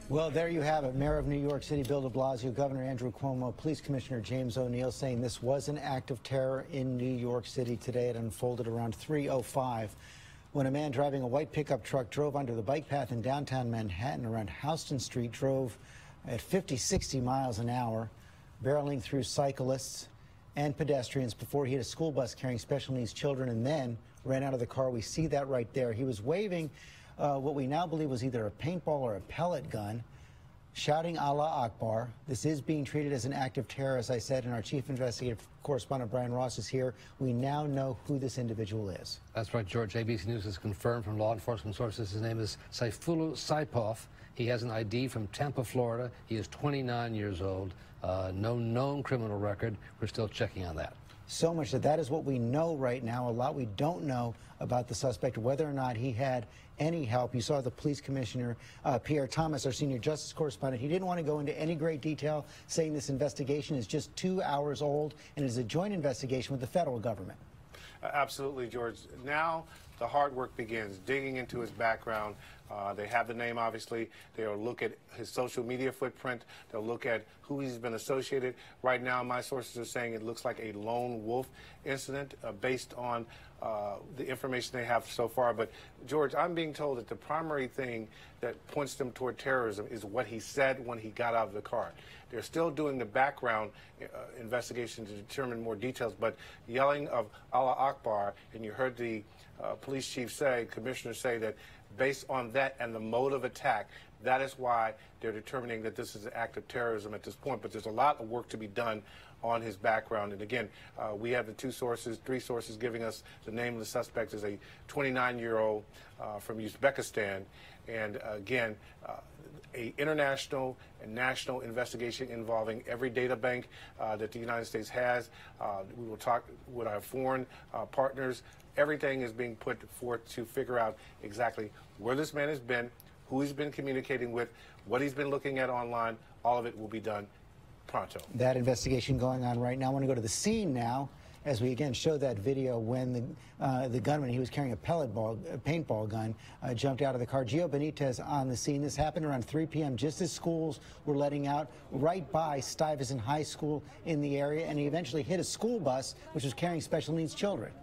Well, there you have it. Mayor of New York City, Bill de Blasio, Governor Andrew Cuomo, Police Commissioner James O'Neill saying this was an act of terror in New York City today. It unfolded around 3:05 when a man driving a white pickup truck drove under the bike path in downtown Manhattan around Houston Street, drove at 50, 60 miles an hour, barreling through cyclists and pedestrians before he hit a school bus carrying special needs children and then ran out of the car. We see that right there. He was waving what we now believe was either a paintball or a pellet gun, shouting Allah Akbar. This is being treated as an act of terror, as I said, and our chief investigative correspondent Brian Ross is here. We now know who this individual is. That's right, George. ABC News has confirmed from law enforcement sources his name is Saifullah Saipov. He has an ID from Tampa, Florida. He is 29 years old. No known criminal record. We're still checking on that. So much that is what we know right now. A lot we don't know about the suspect, whether or not he had any help. You saw the police commissioner, Pierre Thomas, our senior justice correspondent. He didn't want to go into any great detail, saying this investigation is just 2 hours old and is a joint investigation with the federal government. Absolutely, George. Now the hard work begins, digging into his background. They have the name, obviously. They'll look at his social media footprint. They'll look at who he's been associated. Right now, my sources are saying it looks like a lone wolf incident based on the information they have so far. But, George, I'm being told that the primary thing that points them toward terrorism is what he said when he got out of the car. They're still doing the background investigation to determine more details, but yelling of Allah Akbar, and you heard the police chief say, commissioner say that based on that and the mode of attack, that is why they're determining that this is an act of terrorism at this point. But there's a lot of work to be done on his background. And again, we have the three sources giving us the name of the suspect is a 29-year-old from Uzbekistan. And again, a international and national investigation involving every data bank that the United States has. We will talk with our foreign partners. Everything is being put forth to figure out exactly where this man has been, who he's been communicating with, what he's been looking at online. All of it will be done pronto. That investigation going on right now. I want to go to the scene now as we again show that video when the gunman, he was carrying a paintball gun, jumped out of the car. Gio Benitez on the scene. This happened around 3 p.m. just as schools were letting out right by Stuyvesant High School in the area, and he eventually hit a school bus which was carrying special needs children.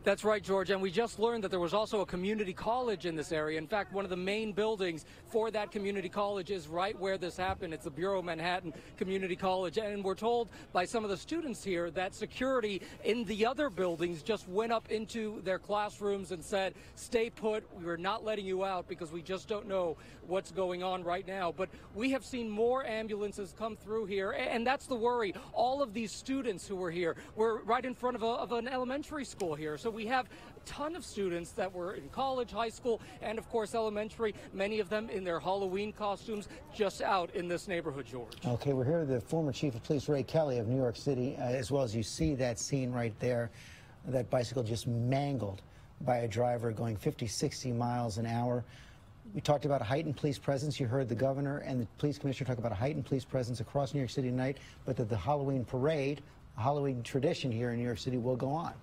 That's right, George, and we just learned that there was also a community college in this area. In fact, one of the main buildings for that community college is right where this happened. It's the Bureau of Manhattan Community College, and we're told by some of the students here that security in the other buildings just went up into their classrooms and said, stay put, we're not letting you out because we just don't know what's going on right now. But we have seen more ambulances come through here, and that's the worry. All of these students who were here were right in front of an elementary school here. So we have a ton of students that were in college, high school, and of course elementary, many of them in their Halloween costumes just out in this neighborhood, George. Okay, we're here with the former chief of police, Ray Kelly of New York City, as well as you see that scene right there, that bicycle just mangled by a driver going 50, 60 miles an hour. We talked about a heightened police presence. You heard the governor and the police commissioner talk about a heightened police presence across New York City tonight, but that the Halloween parade, a Halloween tradition here in New York City, will go on.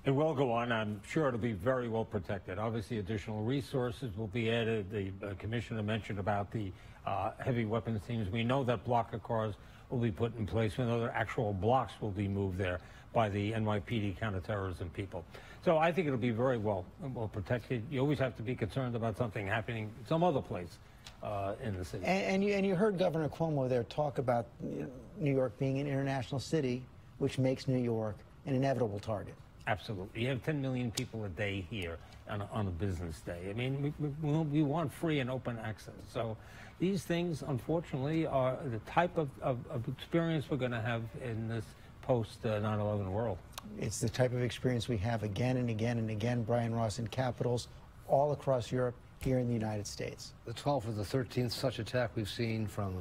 It will go on. I'm sure it'll be very well protected. Obviously, additional resources will be added. The commissioner mentioned about the heavy weapons teams. We know that block of cars will be put in place. We know that actual blocks will be moved there by the NYPD counterterrorism people. So I think it'll be very well protected. You always have to be concerned about something happening some other place in the city. And you heard Governor Cuomo there talk about New York being an international city, which makes New York an inevitable target. Absolutely. You have 10 million people a day here on a business day. I mean, we want free and open access. So these things, unfortunately, are the type of experience we're going to have in this post-9/11 world. It's the type of experience we have again and again and again, Brian Ross, in capitals all across Europe, here in the United States. The 12th or the 13th such attack we've seen from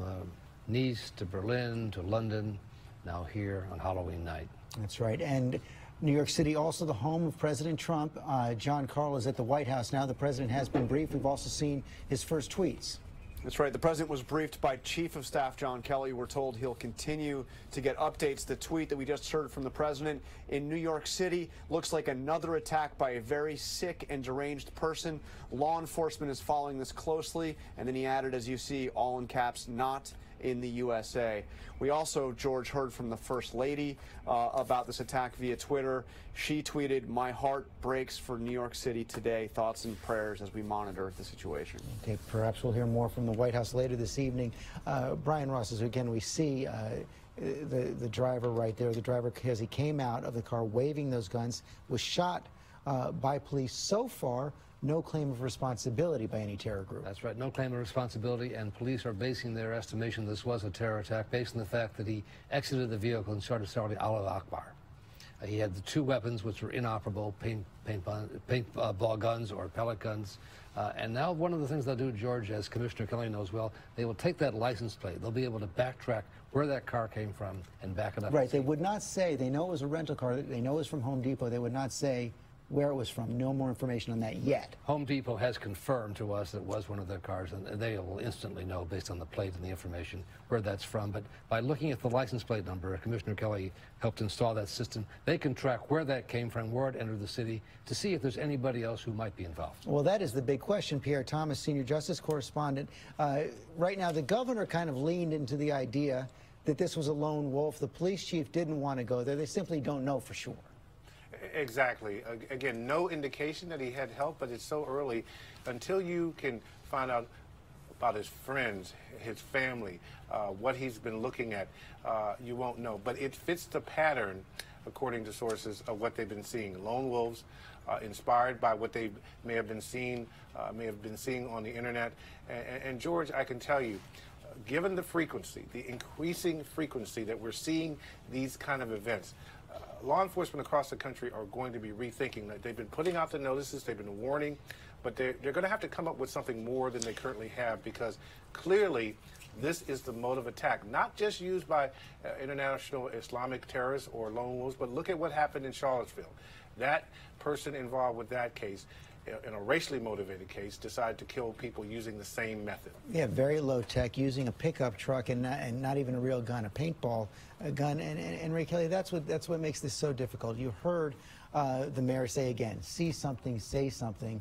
Nice to Berlin to London, now here on Halloween night. That's right. And New York City, also the home of President Trump. John Carl is at the White House now. The president has been briefed. We've also seen his first tweets. That's right. The president was briefed by Chief of Staff John Kelly. We're told he'll continue to get updates. The tweet that we just heard from the president in New York City looks like another attack by a very sick and deranged person. Law enforcement is following this closely. And then he added, as you see, all in caps, not in the USA. We also, George, heard from the First Lady about this attack via Twitter. She tweeted, "My heart breaks for New York City today. Thoughts and prayers as we monitor the situation." Okay, perhaps we'll hear more from the White House later this evening. Brian Ross, as again we see the driver right there, the driver, as he came out of the car waving those guns, was shot by police. So far, no claim of responsibility by any terror group. That's right, no claim of responsibility, and police are basing their estimation this was a terror attack based on the fact that he exited the vehicle and started shouting Allah Akbar. He had the two weapons which were inoperable, paintball guns or pellet guns. And now one of the things they'll do, George, as Commissioner Kelly knows well, they will take that license plate. They'll be able to backtrack where that car came from and back it up. Right, they would not say, they know it was a rental car, they know it was from Home Depot, they would not say where it was from. No more information on that yet. Home Depot has confirmed to us that it was one of their cars, and they will instantly know based on the plate and the information where that's from. But by looking at the license plate number, Commissioner Kelly helped install that system. They can track where that came from, where it entered the city, to see if there's anybody else who might be involved. Well, that is the big question. Pierre Thomas, senior justice correspondent. Right now, the governor kind of leaned into the idea that this was a lone wolf. The police chief didn't want to go there. They simply don't know for sure. Exactly. Again, no indication that he had help, but it's so early. Until you can find out about his friends, his family, what he's been looking at, you won't know. But it fits the pattern, according to sources, of what they've been seeing. Lone wolves, inspired by what they may have been seeing on the internet. And George, I can tell you, given the frequency, the increasing frequency that we're seeing these kind of events, law enforcement across the country are going to be rethinking that. They've been putting out the notices, they've been warning, but they're going to have to come up with something more than they currently have, because clearly this is the mode of attack, not just used by international Islamic terrorists or lone wolves, but look at what happened in Charlottesville. That person involved with that case, in a racially motivated case, decided to kill people using the same method. Yeah, very low tech, using a pickup truck and not even a real gun, a paintball gun. And Ray Kelly, that's what makes this so difficult. You heard the mayor say again, see something, say something.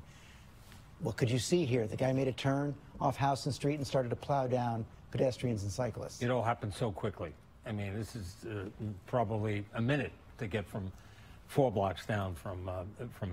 What could you see here? The guy made a turn off Houston Street and started to plow down pedestrians and cyclists. It all happened so quickly. I mean, this is probably a minute to get from 4 blocks down from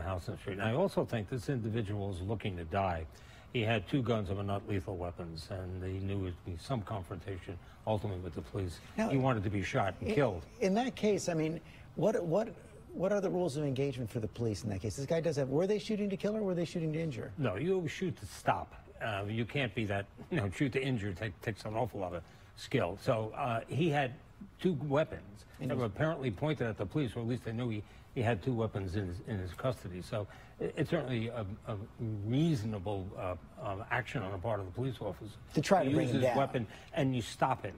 Houston Street. And I also think this individual is looking to die. He had 2 guns that were not lethal weapons, and he knew it would be some confrontation ultimately with the police. Now, he wanted to be shot and killed. In that case, I mean, what are the rules of engagement for the police in that case? This guy does have, were they shooting to kill or were they shooting to injure? No, you shoot to stop. You can't be that, shoot to injure takes an awful lot of skill. So he had 2 weapons that were apparently pointed at the police, or at least they knew he had 2 weapons in his custody. So it's certainly a reasonable action on the part of the police officer to try to bring him down. Use his weapon and you stop him.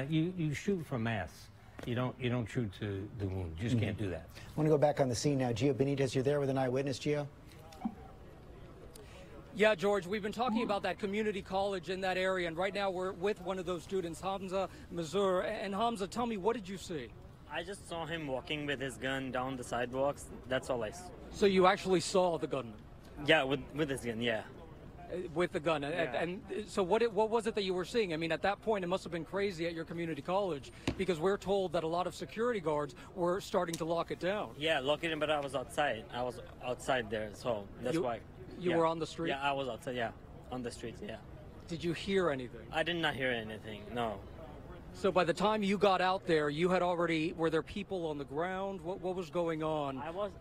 You shoot for mass. You don't shoot to the wound. You just can't do that. I want to go back on the scene now. Gio Benitez, you're there with an eyewitness, Gio? Yeah, George, we've been talking about that community college in that area, and right now we're with one of those students, Hamza Mazur. And Hamza, tell me, what did you see? I just saw him walking with his gun down the sidewalks. That's all I saw. So you actually saw the gunman? Yeah, with his gun, yeah. With the gun. And so what was it that you were seeing? I mean, at that point, it must have been crazy at your community college, because we're told that a lot of security guards were starting to lock it down. Yeah, lock it in, but I was outside. I was outside there, so that's why. You were on the street? Yeah, I was outside, yeah. On the streets, yeah. Did you hear anything? I did not hear anything, no. So by the time you got out there, you had already, were there people on the ground? What was going on? I was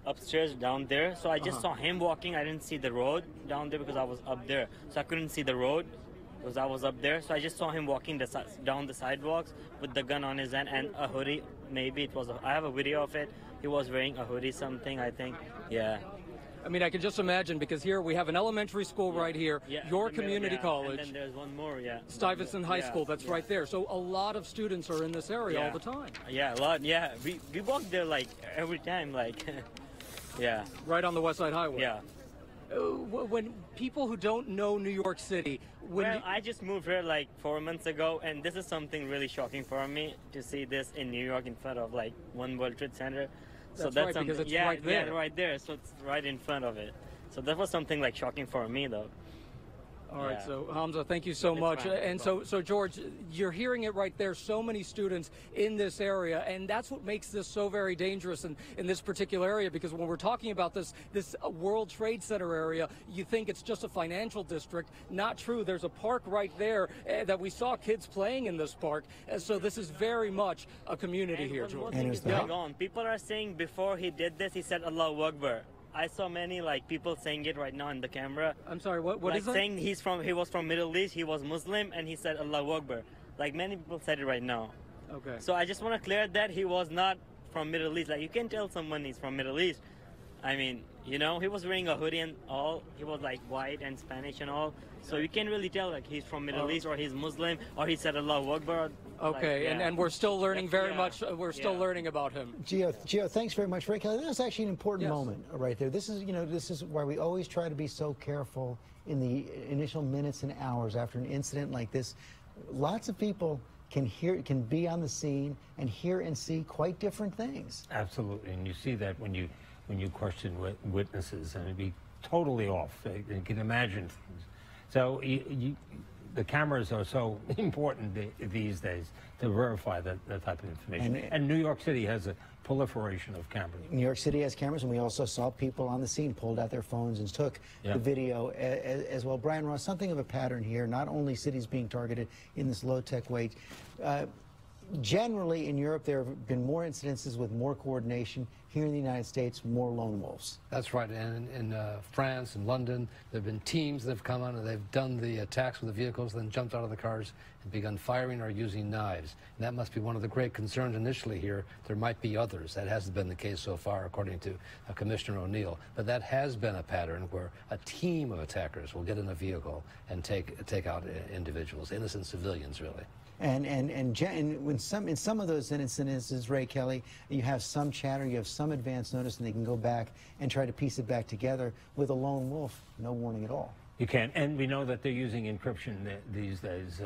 upstairs down there, so I just saw him walking. I didn't see the road down there because I was up there. So I couldn't see the road because I was up there. So I just saw him walking down the sidewalks with the gun on his hand and a hoodie. Maybe it was, I have a video of it. He was wearing a hoodie something, I think. Yeah. I mean, I can just imagine, because here we have an elementary school right here, your community college. And then there's one more, Stuyvesant High School, that's right there. So a lot of students are in this area all the time. Yeah, a lot, yeah. We walk there like every time, like, yeah. Right on the West Side Highway. Yeah. When people who don't know New York City, I just moved here like 4 months ago, and this is something really shocking for me to see this in New York in front of like One World Trade Center. So that's right, because it's right there. Yeah, right there. So it's right in front of it. So that was something like shocking for me, though. All right, so Hamza, thank you so much. And so George, you're hearing it right there. So many students in this area, and that's what makes this so very dangerous in this particular area. Because when we're talking about this World Trade Center area, you think it's just a financial district. Not true. There's a park right there that we saw kids playing in this park. So this is very much a community here, George. One thing is going on. People are saying before he did this, he said Allahu Akbar. I saw many like people saying it right now in the camera. I'm sorry, what like is that? Saying he was from Middle East, he was Muslim, and he said Allahu Akbar. Like many people said it right now. Okay. So I just want to clear that he was not from Middle East. Like you can tell someone he's from Middle East. I mean, you know, he was wearing a hoodie and all. He was like white and Spanish and all. So you can't really tell like he's from Middle East or he's Muslim or he said Allahu Akbar. Okay, like, and we're still learning very much. We're still learning about him. Gio, thanks very much, Ray Kelly. That was actually an important moment right there. This is, this is why we always try to be so careful in the initial minutes and hours after an incident like this. Lots of people can be on the scene and hear and see quite different things. Absolutely, and you see that when you question witnesses, and it'd be totally off. You can imagine things. So the cameras are so important these days to verify that type of information. And New York City has a proliferation of cameras. New York City has cameras, and we also saw people on the scene pulled out their phones and took the video as well. Brian Ross, something of a pattern here, not only cities being targeted in this low-tech way. Generally, in Europe, there have been more incidences with more coordination. Here in the United States, more lone wolves. That's right. And in France and London, there have been teams that have come on and they've done the attacks with the vehicles, then jumped out of the cars and begun firing or using knives. And that must be one of the great concerns initially here. There might be others. That hasn't been the case so far, according to Commissioner O'Neill. But that has been a pattern where a team of attackers will get in a vehicle and take out individuals, innocent civilians, really. And in some of those incidences, Ray Kelly, you have some chatter, you have some advance notice, and they can go back and try to piece it back together. With a lone wolf, no warning at all. You can, and we know that they're using encryption these days.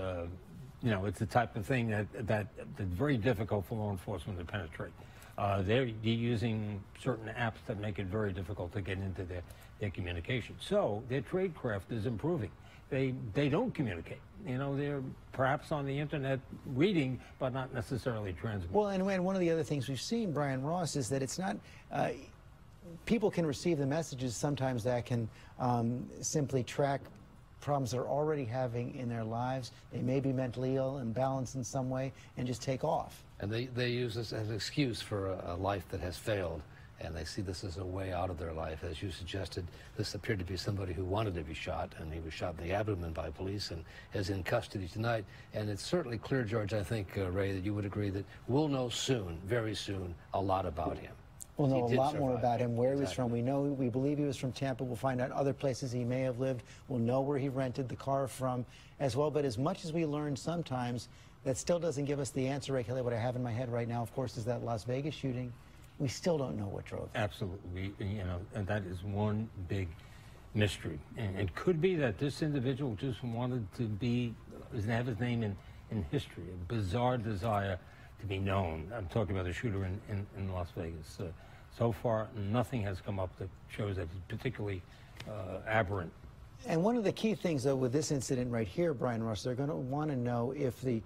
It's the type of thing that's very difficult for law enforcement to penetrate. They're using certain apps that make it very difficult to get into their communication. So their tradecraft is improving. They don't communicate. They're perhaps on the internet reading, but not necessarily transmitting. Well, and one of the other things we've seen, Brian Ross, is that it's not, people can receive the messages sometimes that can simply track problems they're already having in their lives. They may be mentally ill, imbalanced in some way, and just take off. And they use this as an excuse for a life that has failed. And they see this as a way out of their life. As you suggested, this appeared to be somebody who wanted to be shot, and he was shot in the abdomen by police and is in custody tonight. And it's certainly clear, George, I think, Ray, that you would agree that we'll know soon, very soon, a lot about him. We'll know a lot more about him, where he was from. We believe he was from Tampa. We'll find out other places he may have lived. We'll know where he rented the car from as well. But as much as we learn sometimes, that still doesn't give us the answer, Ray Kelly. What I have in my head right now, of course, is that Las Vegas shooting. We still don't know what drove it. Absolutely, and that is one big mystery. And it could be that this individual just wanted to have his name in history, a bizarre desire to be known. I'm talking about the shooter in Las Vegas. So far, nothing has come up that shows that he's particularly aberrant. And one of the key things, though, with this incident right here, Brian Ross, they're going to want to know if the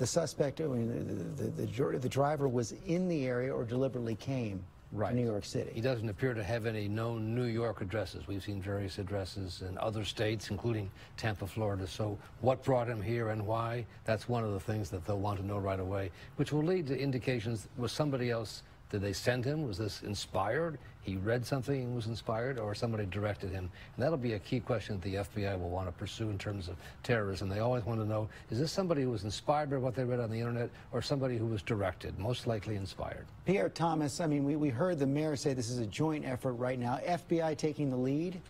suspect, I mean, the driver was in the area or deliberately came to New York City. He doesn't appear to have any known New York addresses. We've seen various addresses in other states, including Tampa, Florida. So what brought him here and why? That's one of the things that they'll want to know right away, which will lead to indications. Was somebody else, did they send him? Was this inspired? He read something and was inspired, or somebody directed him? And that'll be a key question that the FBI will want to pursue in terms of terrorism. They always want to know, is this somebody who was inspired by what they read on the internet, or somebody who was directed, most likely inspired? Pierre Thomas, I mean, we heard the mayor say this is a joint effort right now. FBI taking the lead?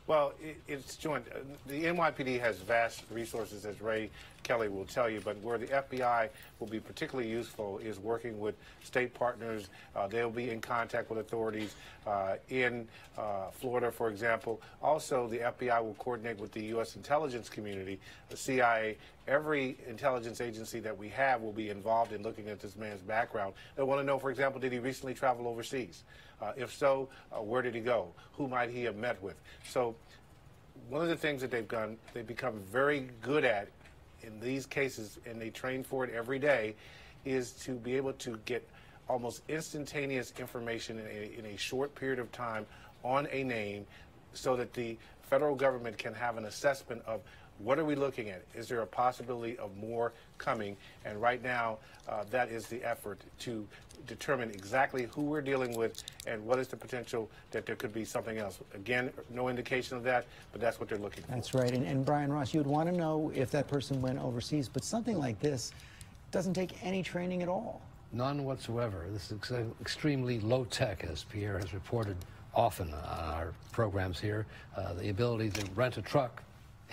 Well, it's joint. The NYPD has vast resources, as Ray Kelly will tell you, but where the FBI will be particularly useful is working with state partners. They'll be in contact with authorities in Florida, for example. Also, the FBI will coordinate with the U.S. intelligence community, the CIA. Every intelligence agency that we have will be involved in looking at this man's background. They want to know, for example, did he recently travel overseas? If so, where did he go? Who might he have met with? So one of the things that they've done, they've become very good at in these cases, and they train for it every day, is to be able to get almost instantaneous information in a short period of time on a name so that the federal government can have an assessment of what are we looking at? Is there a possibility of more coming? And right now, that is the effort to determine exactly who we're dealing with and what is the potential that there could be something else. Again, no indication of that, but that's what they're looking for. That's right. And Brian Ross, you would want to know if that person went overseas, but something like this doesn't take any training at all. None whatsoever. This is extremely low tech, as Pierre has reported often on our programs here. The ability to rent a truck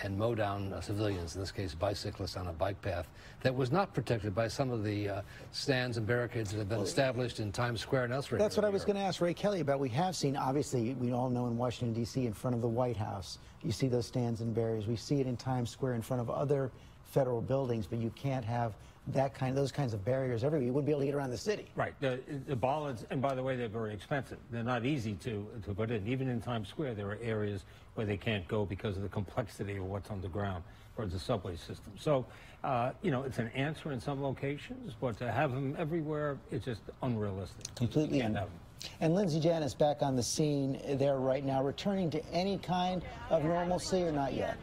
and mow down civilians, in this case bicyclists, on a bike path that was not protected by some of the stands and barricades that have been established in Times Square and elsewhere. That's what I was going to ask Ray Kelly about. We have seen, obviously, we all know in Washington, D.C., in front of the White House, you see those stands and barriers. We see it in Times Square in front of other federal buildings, but you can't have those kinds of barriers everywhere. You wouldn't be able to get around the city. Right. The bollards, and by the way, they're very expensive. They're not easy to put in. Even in Times Square, there are areas where they can't go because of the complexity of what's underground or the subway system. So, you know, it's an answer in some locations, but to have them everywhere, it's just unrealistic. Completely unrealistic. And Lindsay Janice back on the scene there right now, returning to any kind of normalcy or not yet?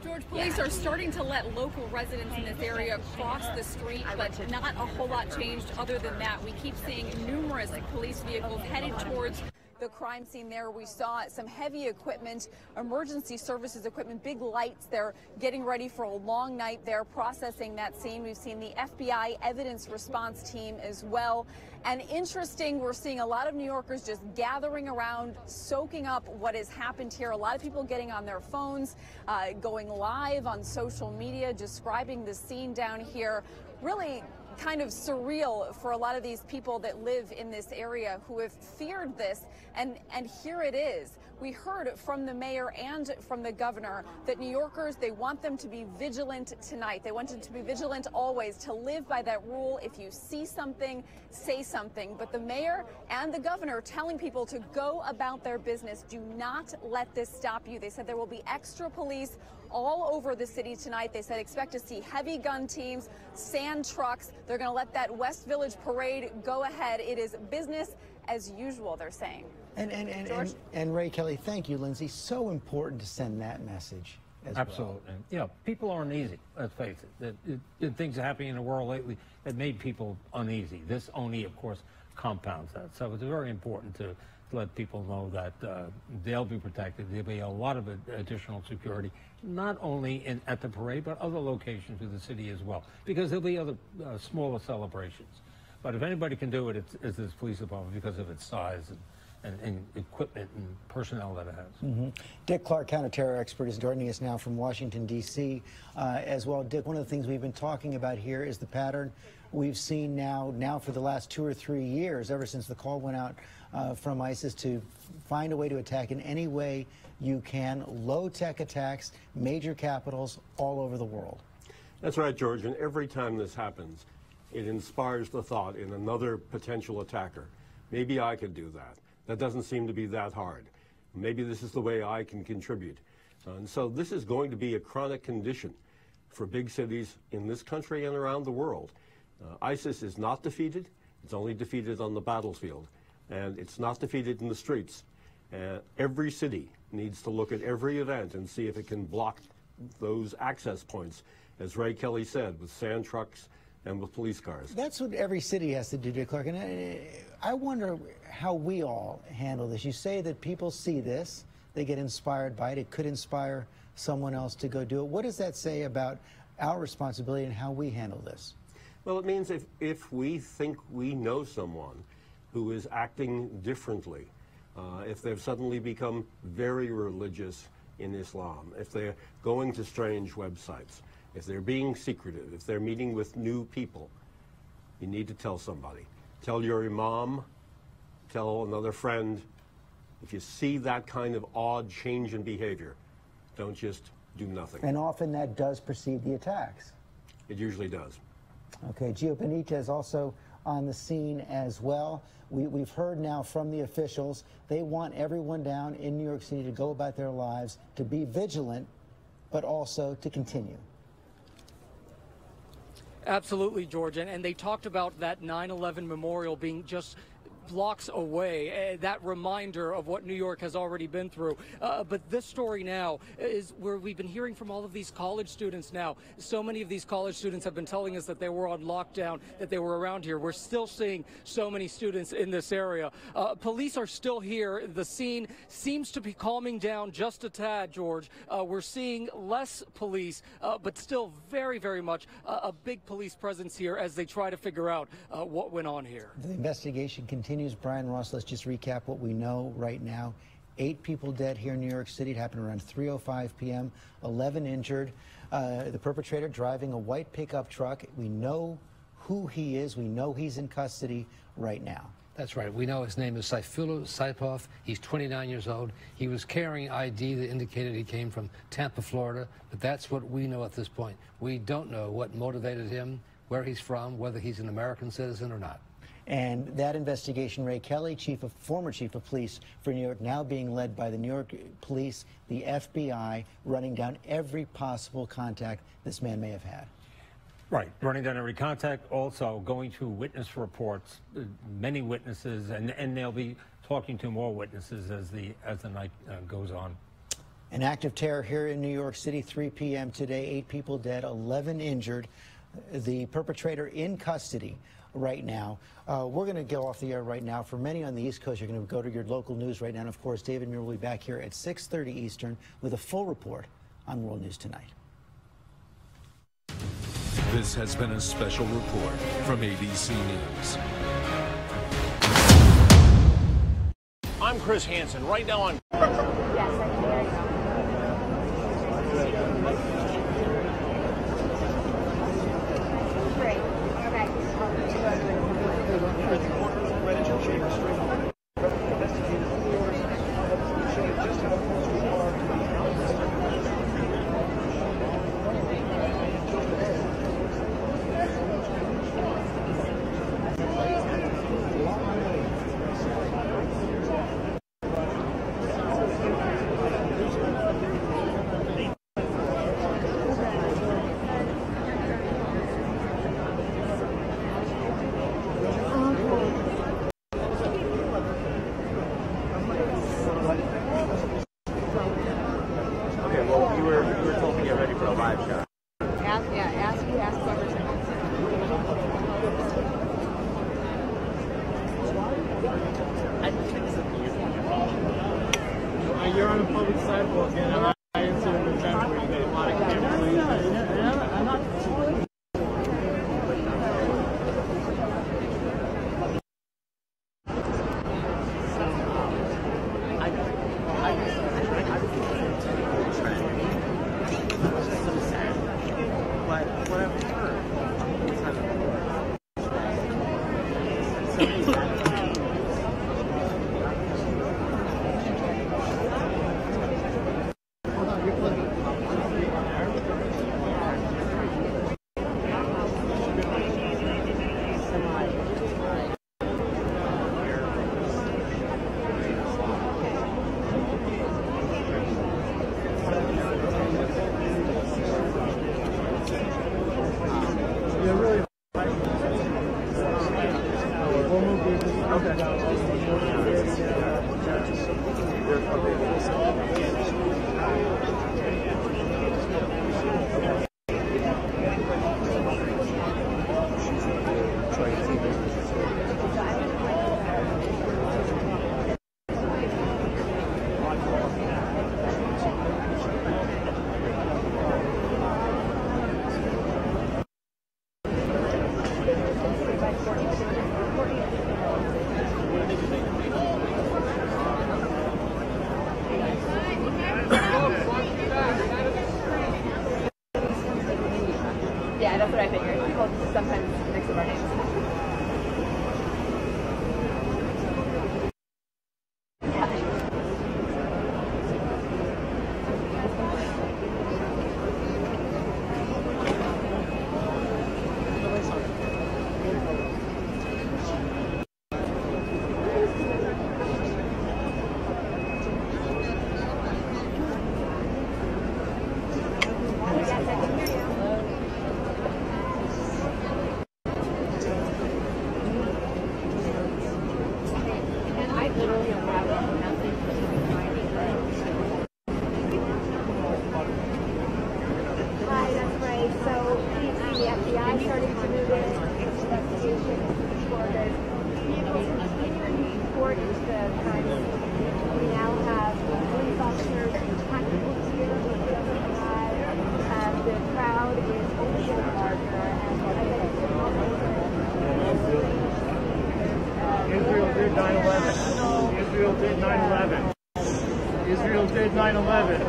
George, police are starting to let local residents in this area cross the street, but not a whole lot changed other than that. We keep seeing numerous police vehicles headed towards the crime scene there. We saw some heavy equipment, emergency services equipment, big lights. They're getting ready for a long night. They're processing that scene. We've seen the FBI evidence response team as well. And interesting, we're seeing a lot of New Yorkers just gathering around, soaking up what has happened here. A lot of people getting on their phones, going live on social media, describing the scene down here. Really kind of surreal for a lot of these people that live in this area who have feared this, and here it is. We heard from the mayor and from the governor that New Yorkers, they want them to be vigilant tonight. They want them to be vigilant always, to live by that rule. If you see something, say something. But the mayor and the governor telling people to go about their business. Do not let this stop you. They said there will be extra police all over the city tonight. They said expect to see heavy gun teams, sand trucks. They're going to let that West Village parade go ahead. It is business as usual, they're saying. And Ray Kelly, thank you, Lindsay. So important to send that message as Absolutely. well. You know, people aren't easy, let's face it. Things are happening in the world lately that made people uneasy. This only, of course, compounds that. So it's very important to let people know that they'll be protected. There'll be a lot of additional security, not only at the parade, but other locations of the city as well, because there'll be other smaller celebrations. But if anybody can do it, it's this police department because of its size and equipment and personnel that it has. Dick Clark, counterterror expert, is joining us now from Washington, D.C. As well. Dick, one of the things we've been talking about here is the pattern we've seen now for the last 2 or 3 years, ever since the call went out from ISIS to find a way to attack in any way you can, low-tech attacks, major capitals all over the world. That's right, George, and every time this happens, it inspires the thought in another potential attacker. Maybe I could do that. That doesn't seem to be that hard. Maybe this is the way I can contribute. And so this is going to be a chronic condition for big cities in this country and around the world. ISIS is not defeated. It's only defeated on the battlefield. And it's not defeated in the streets. Every city needs to look at every event and see if it can block those access points, as Ray Kelly said, with sand trucks and with police cars. That's what every city has to do, Dick Clark. And I wonder how we all handle this. You say that people see this, they get inspired by it. It could inspire someone else to go do it. What does that say about our responsibility and how we handle this? Well, it means if we think we know someone who is acting differently, if they've suddenly become very religious in Islam, if they're going to strange websites, if they're being secretive, if they're meeting with new people, you need to tell somebody. Tell your imam, tell another friend. If you see that kind of odd change in behavior, don't just do nothing. And often that does precede the attacks. It usually does. Okay, Gio Benitez also on the scene as well. We've heard now from the officials, they want everyone down in New York City to go about their lives, to be vigilant, but also to continue. Absolutely, George. And they talked about that 9/11 memorial being just blocks away, that reminder of what New York has already been through. But this story now is where we've been hearing from all of these college students now. So many of these college students have been telling us that they were on lockdown, that they were around here. We're still seeing so many students in this area. Police are still here. The scene seems to be calming down just a tad, George. We're seeing less police, but still very, very much a big police presence here as they try to figure out what went on here. The investigation continues. Brian Ross, let's just recap what we know right now. 8 people dead here in New York City. It happened around 3:05 p.m. 11 injured. The perpetrator driving a white pickup truck. We know who he is. We know he's in custody right now. That's right. We know his name is Saifullah Saipov. He's 29 years old. He was carrying ID that indicated he came from Tampa, Florida. But that's what we know at this point. We don't know what motivated him, where he's from, whether he's an American citizen or not. And that investigation, Ray Kelly, former chief of police for New York, now being led by the New York police, the FBI, running down every possible contact this man may have had. Right, running down every contact, also going through witness reports, many witnesses, and they'll be talking to more witnesses as the night goes on. An act of terror here in New York City, 3 p.m. today, 8 people dead, 11 injured. The perpetrator in custody right now. We're going to go off the air right now. For many on the East Coast, you're going to go to your local news right now. And of course, David Muir will be back here at 6:30 Eastern with a full report on World News Tonight. This has been a special report from ABC News. I'm Chris Hansen. Right now on... Yes, I can hear you. Great. You're on a public sidewalk, and I assume it's that where you get a lot of cameras. Yeah, that's what I figured. People sometimes mix up our names. Israel did 9/11. Israel did 9/11. Israel did 9/11.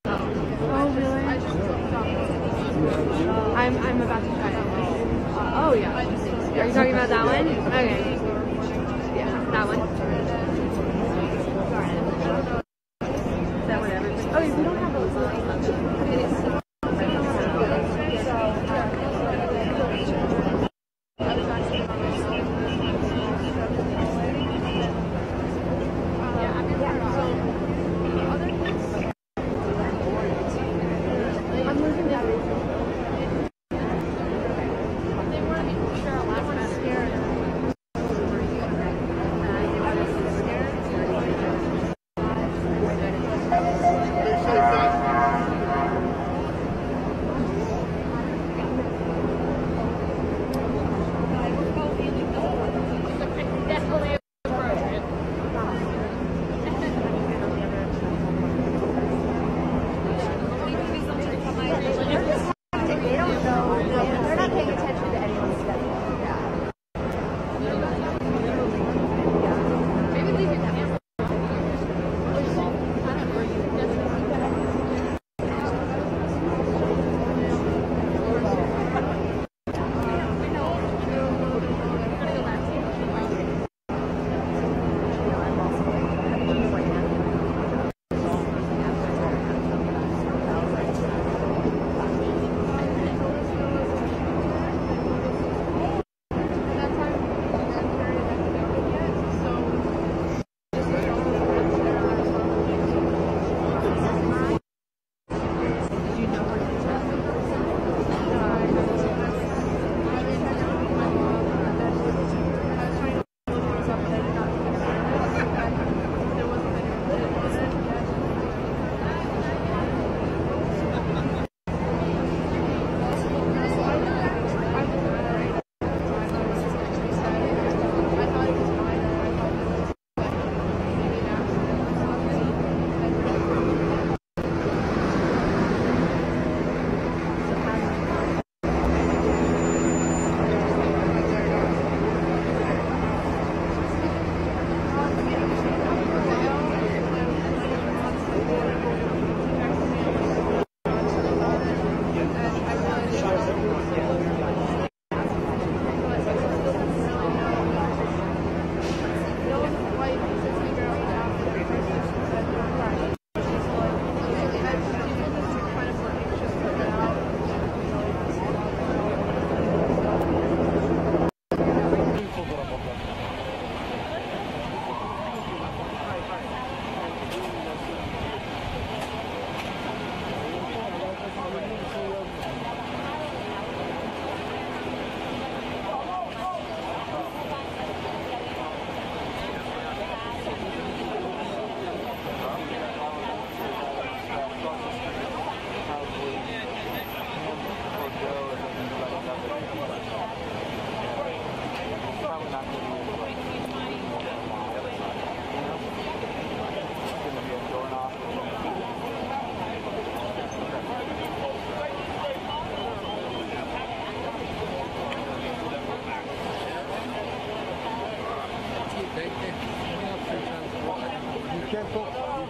Oh, really? I'm about to try it. Oh, yeah. Are you talking about that one? Okay. Yeah, that one. Is that whatever? Oh, we don't have those.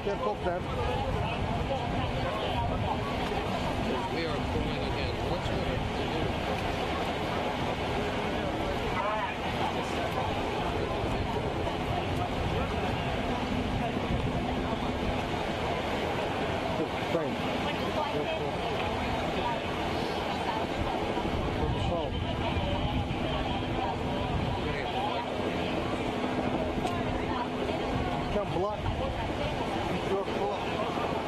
Careful, Sam. We are pulling again. What's going to do? Frank. Come block. Pull up.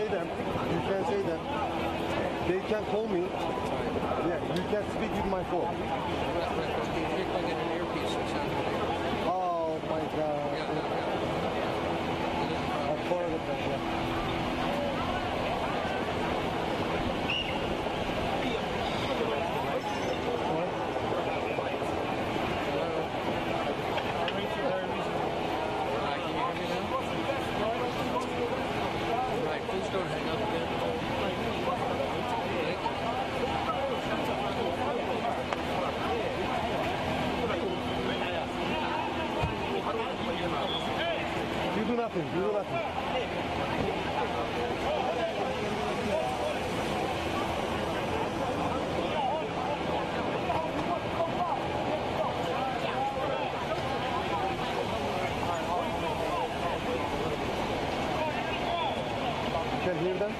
them. You can say them. They can call me. Yeah, you can speak with my phone. Oh my God. I'm part of that. You do nothing. You do nothing. You can hear them?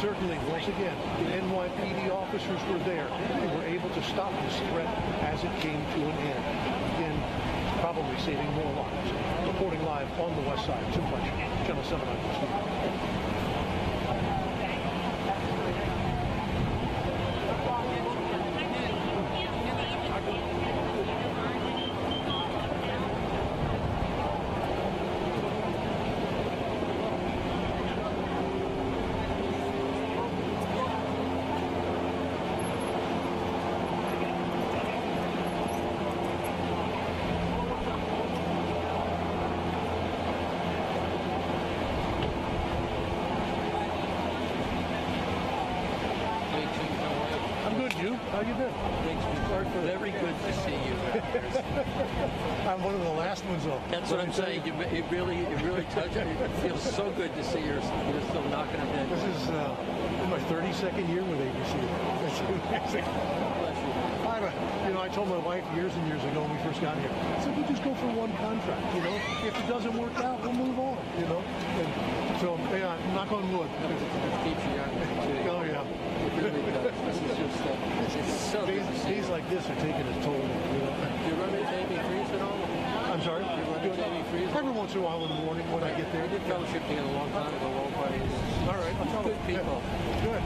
certainly, once again, the NYPD officers were there. They were able to stop this threat as it came to an end. Again, probably saving more lives. Reporting live on the west side, Tim Fletcher, Channel 7 News. How you been? Very good to see you. I'm one of the last ones though. That's what I'm saying. It really touched me. It feels so good to see you're still knocking it in. This is my 32nd year with ABC. I told my wife years and years ago when we first got here, I said, we just go for one contract, If it doesn't work out, we'll move on, And so, yeah, knock on wood. It keeps you young. Oh, yeah. It really does. This is just, it's so good to see. Days like this are taking its toll, Do you run into Amy Freeze at all? I'm sorry? Do you run into Amy Freeze? Every once in a while in the morning when I get there. We did fellowship together a long time ago. All right. I'll tell good people. Good.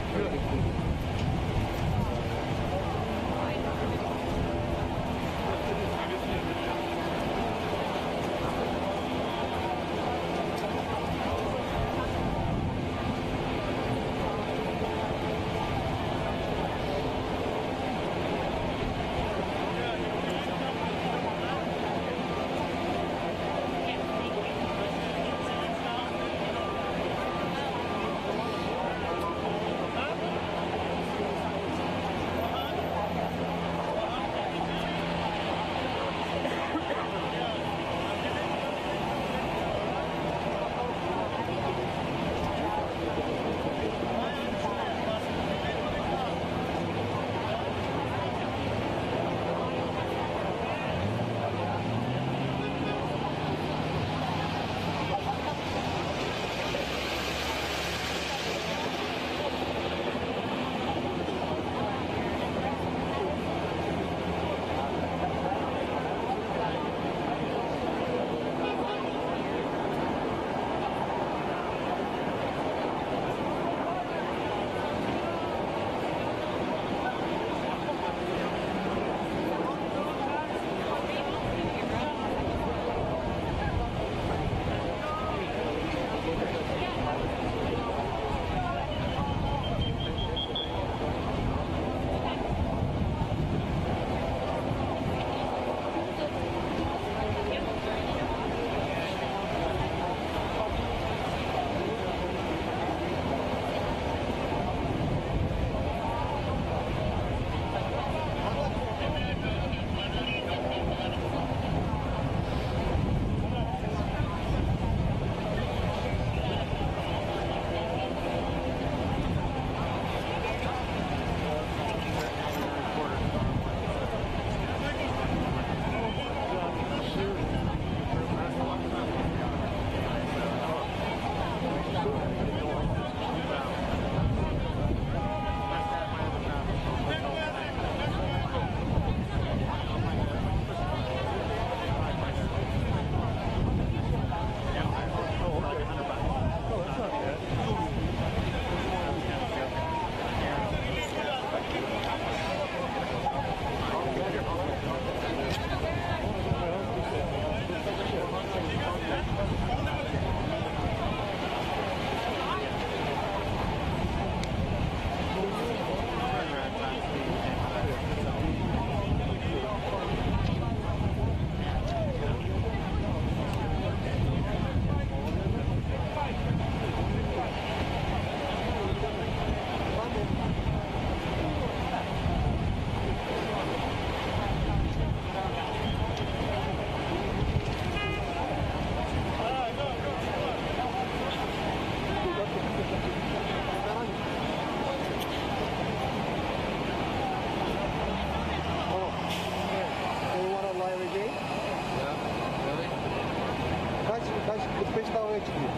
Kaç 45 daha oraya çıkıyor.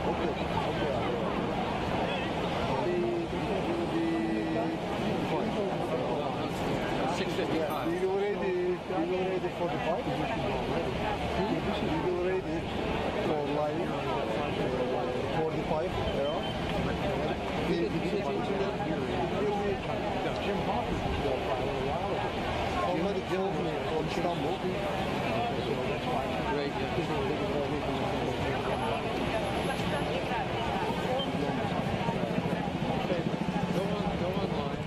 Okey. Yeah, you already for the bike position already. You already for line 45 there. Jim Hopper's profile a while ago. Somebody killed me from Istanbul. So that's why I'm great. Go online.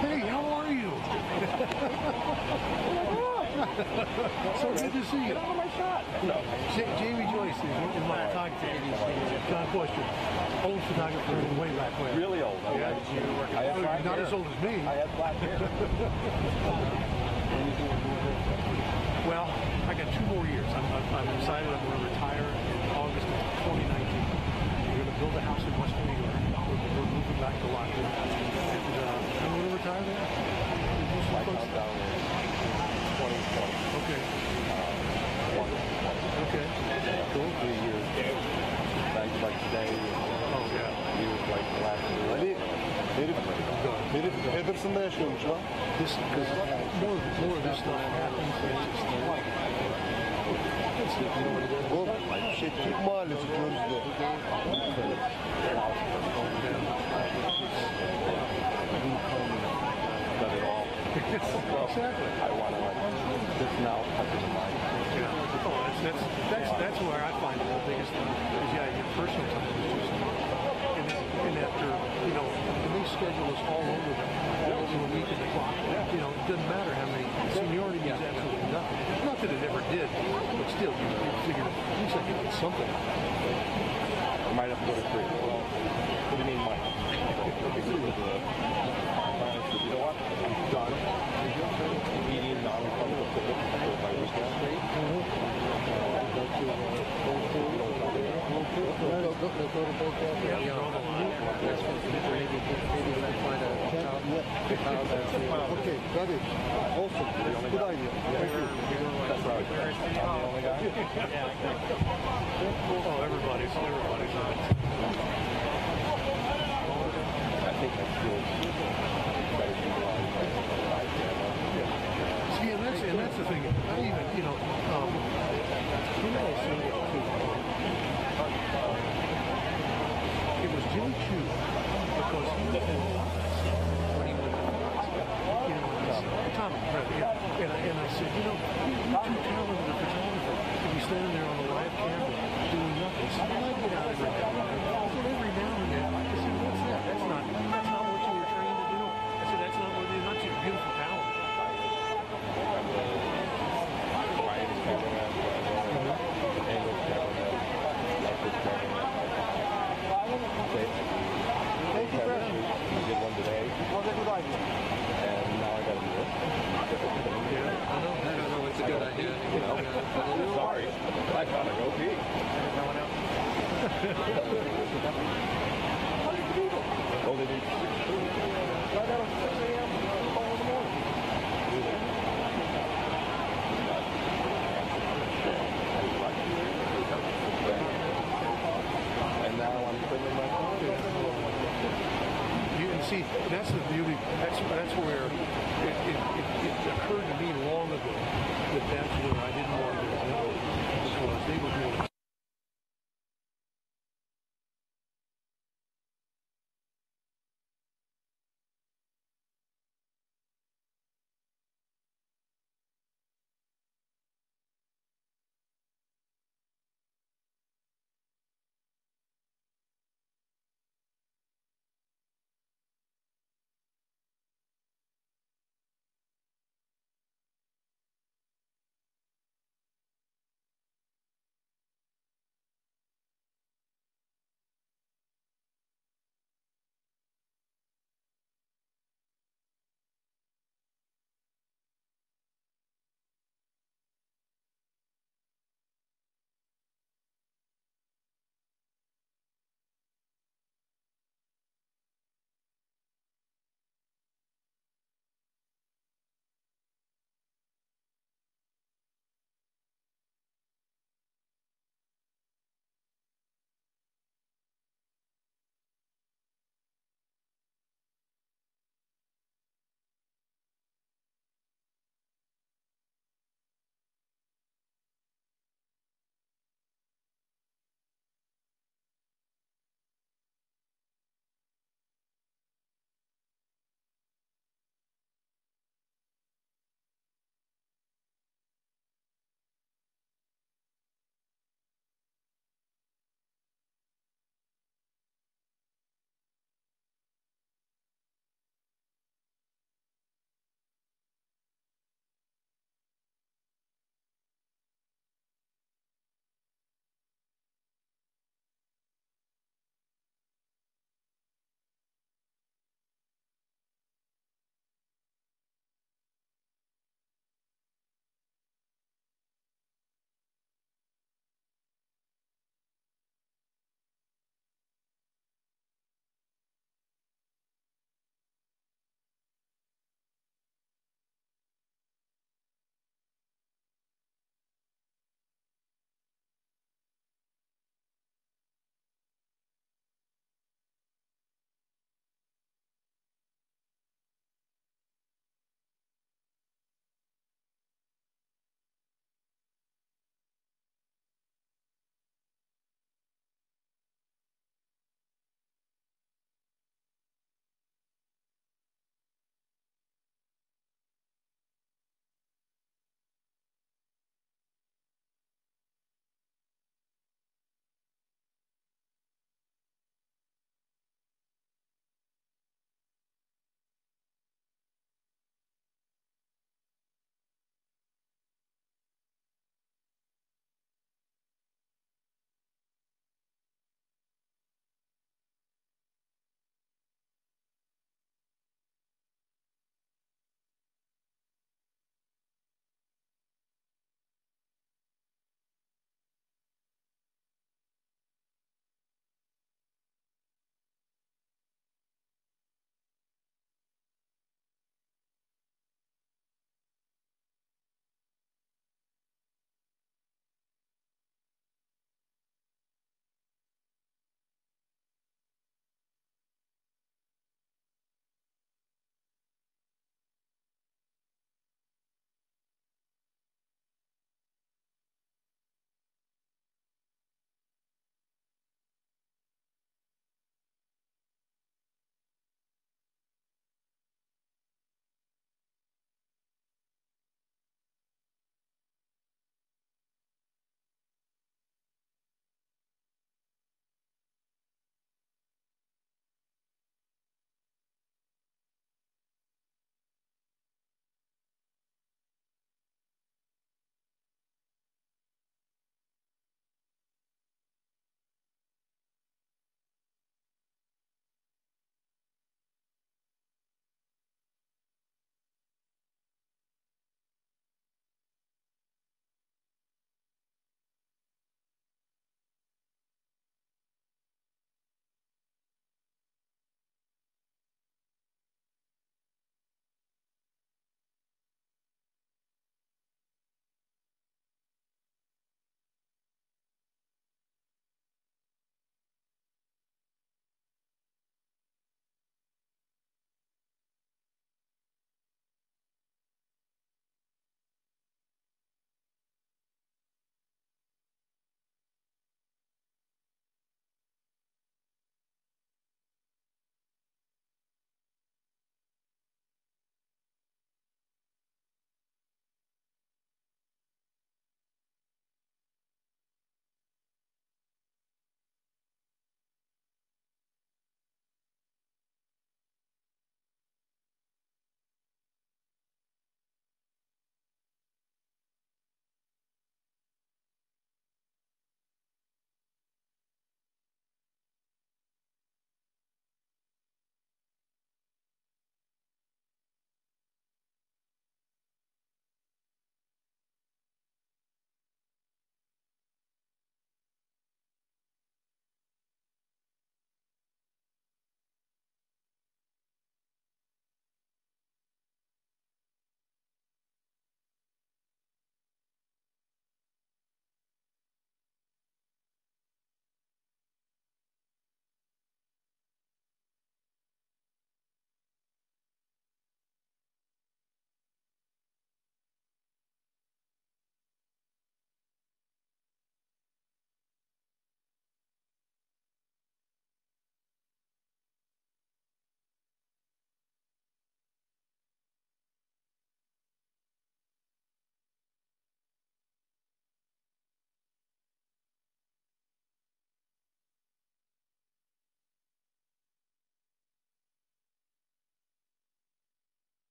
Hey, how are you? So good to see you. Get out of my shot. No. Jamie Joyce is my photographer. John Foster, old photographer way back when. Really old. Yeah. You're not as old as me. I had black hair. Well, I got 2 more years. I'm decided I'm going to retire in August of 2019. We're going to build a house in Western New York. We're moving back to Lockwood. And I'm going to retire there. My countdown is 2020. Okay. 120. Okay. Cool. 3 years. Thanks like today. Oh, yeah. Years like the last year. Herif Henderson'da yaşıyormuş lan. This, because more of this stuff happens. Bu Türk mahallesi Gözde. Exactly. I want to this now touches the mind. Yeah. Oh, that's where I find the biggest thing is your personal time is just and after and they schedule us all over a week in the clock. It doesn't matter how many seniority means absolutely nothing. Not that it ever did, but still you figure at least I can get something. I might have to go to 3. Well, what do you mean might? You know what? I'm done. Eating non-republic for my weekend. Okay, that is awesome. Good idea. Thank you. That's right. I'm the only guy? Oh, everybody's on it. I think that's good. See, and that's the thing. I even, who else said it too? It was Jimmy Choo, because he was in when he went Tommy, right, and I said, you're too talented a photographer to be standing there on a live camera doing nothing. So when I get out every now and then, I said, every now and then, I said, what's that? That's not what you were trained to do. I said, that's not what it is. That's your beautiful talent. Thank you, Brad. You did one today. Well, that's a good idea. And now I got to do it. I know it's a good idea. Sorry. I gotta go pee. Oh, they do. Right out of 6 a.m. call in the morning. And now I'm filming my phone. You can see, that's the beauty. That's where it occurred to me long ago that that's where I didn't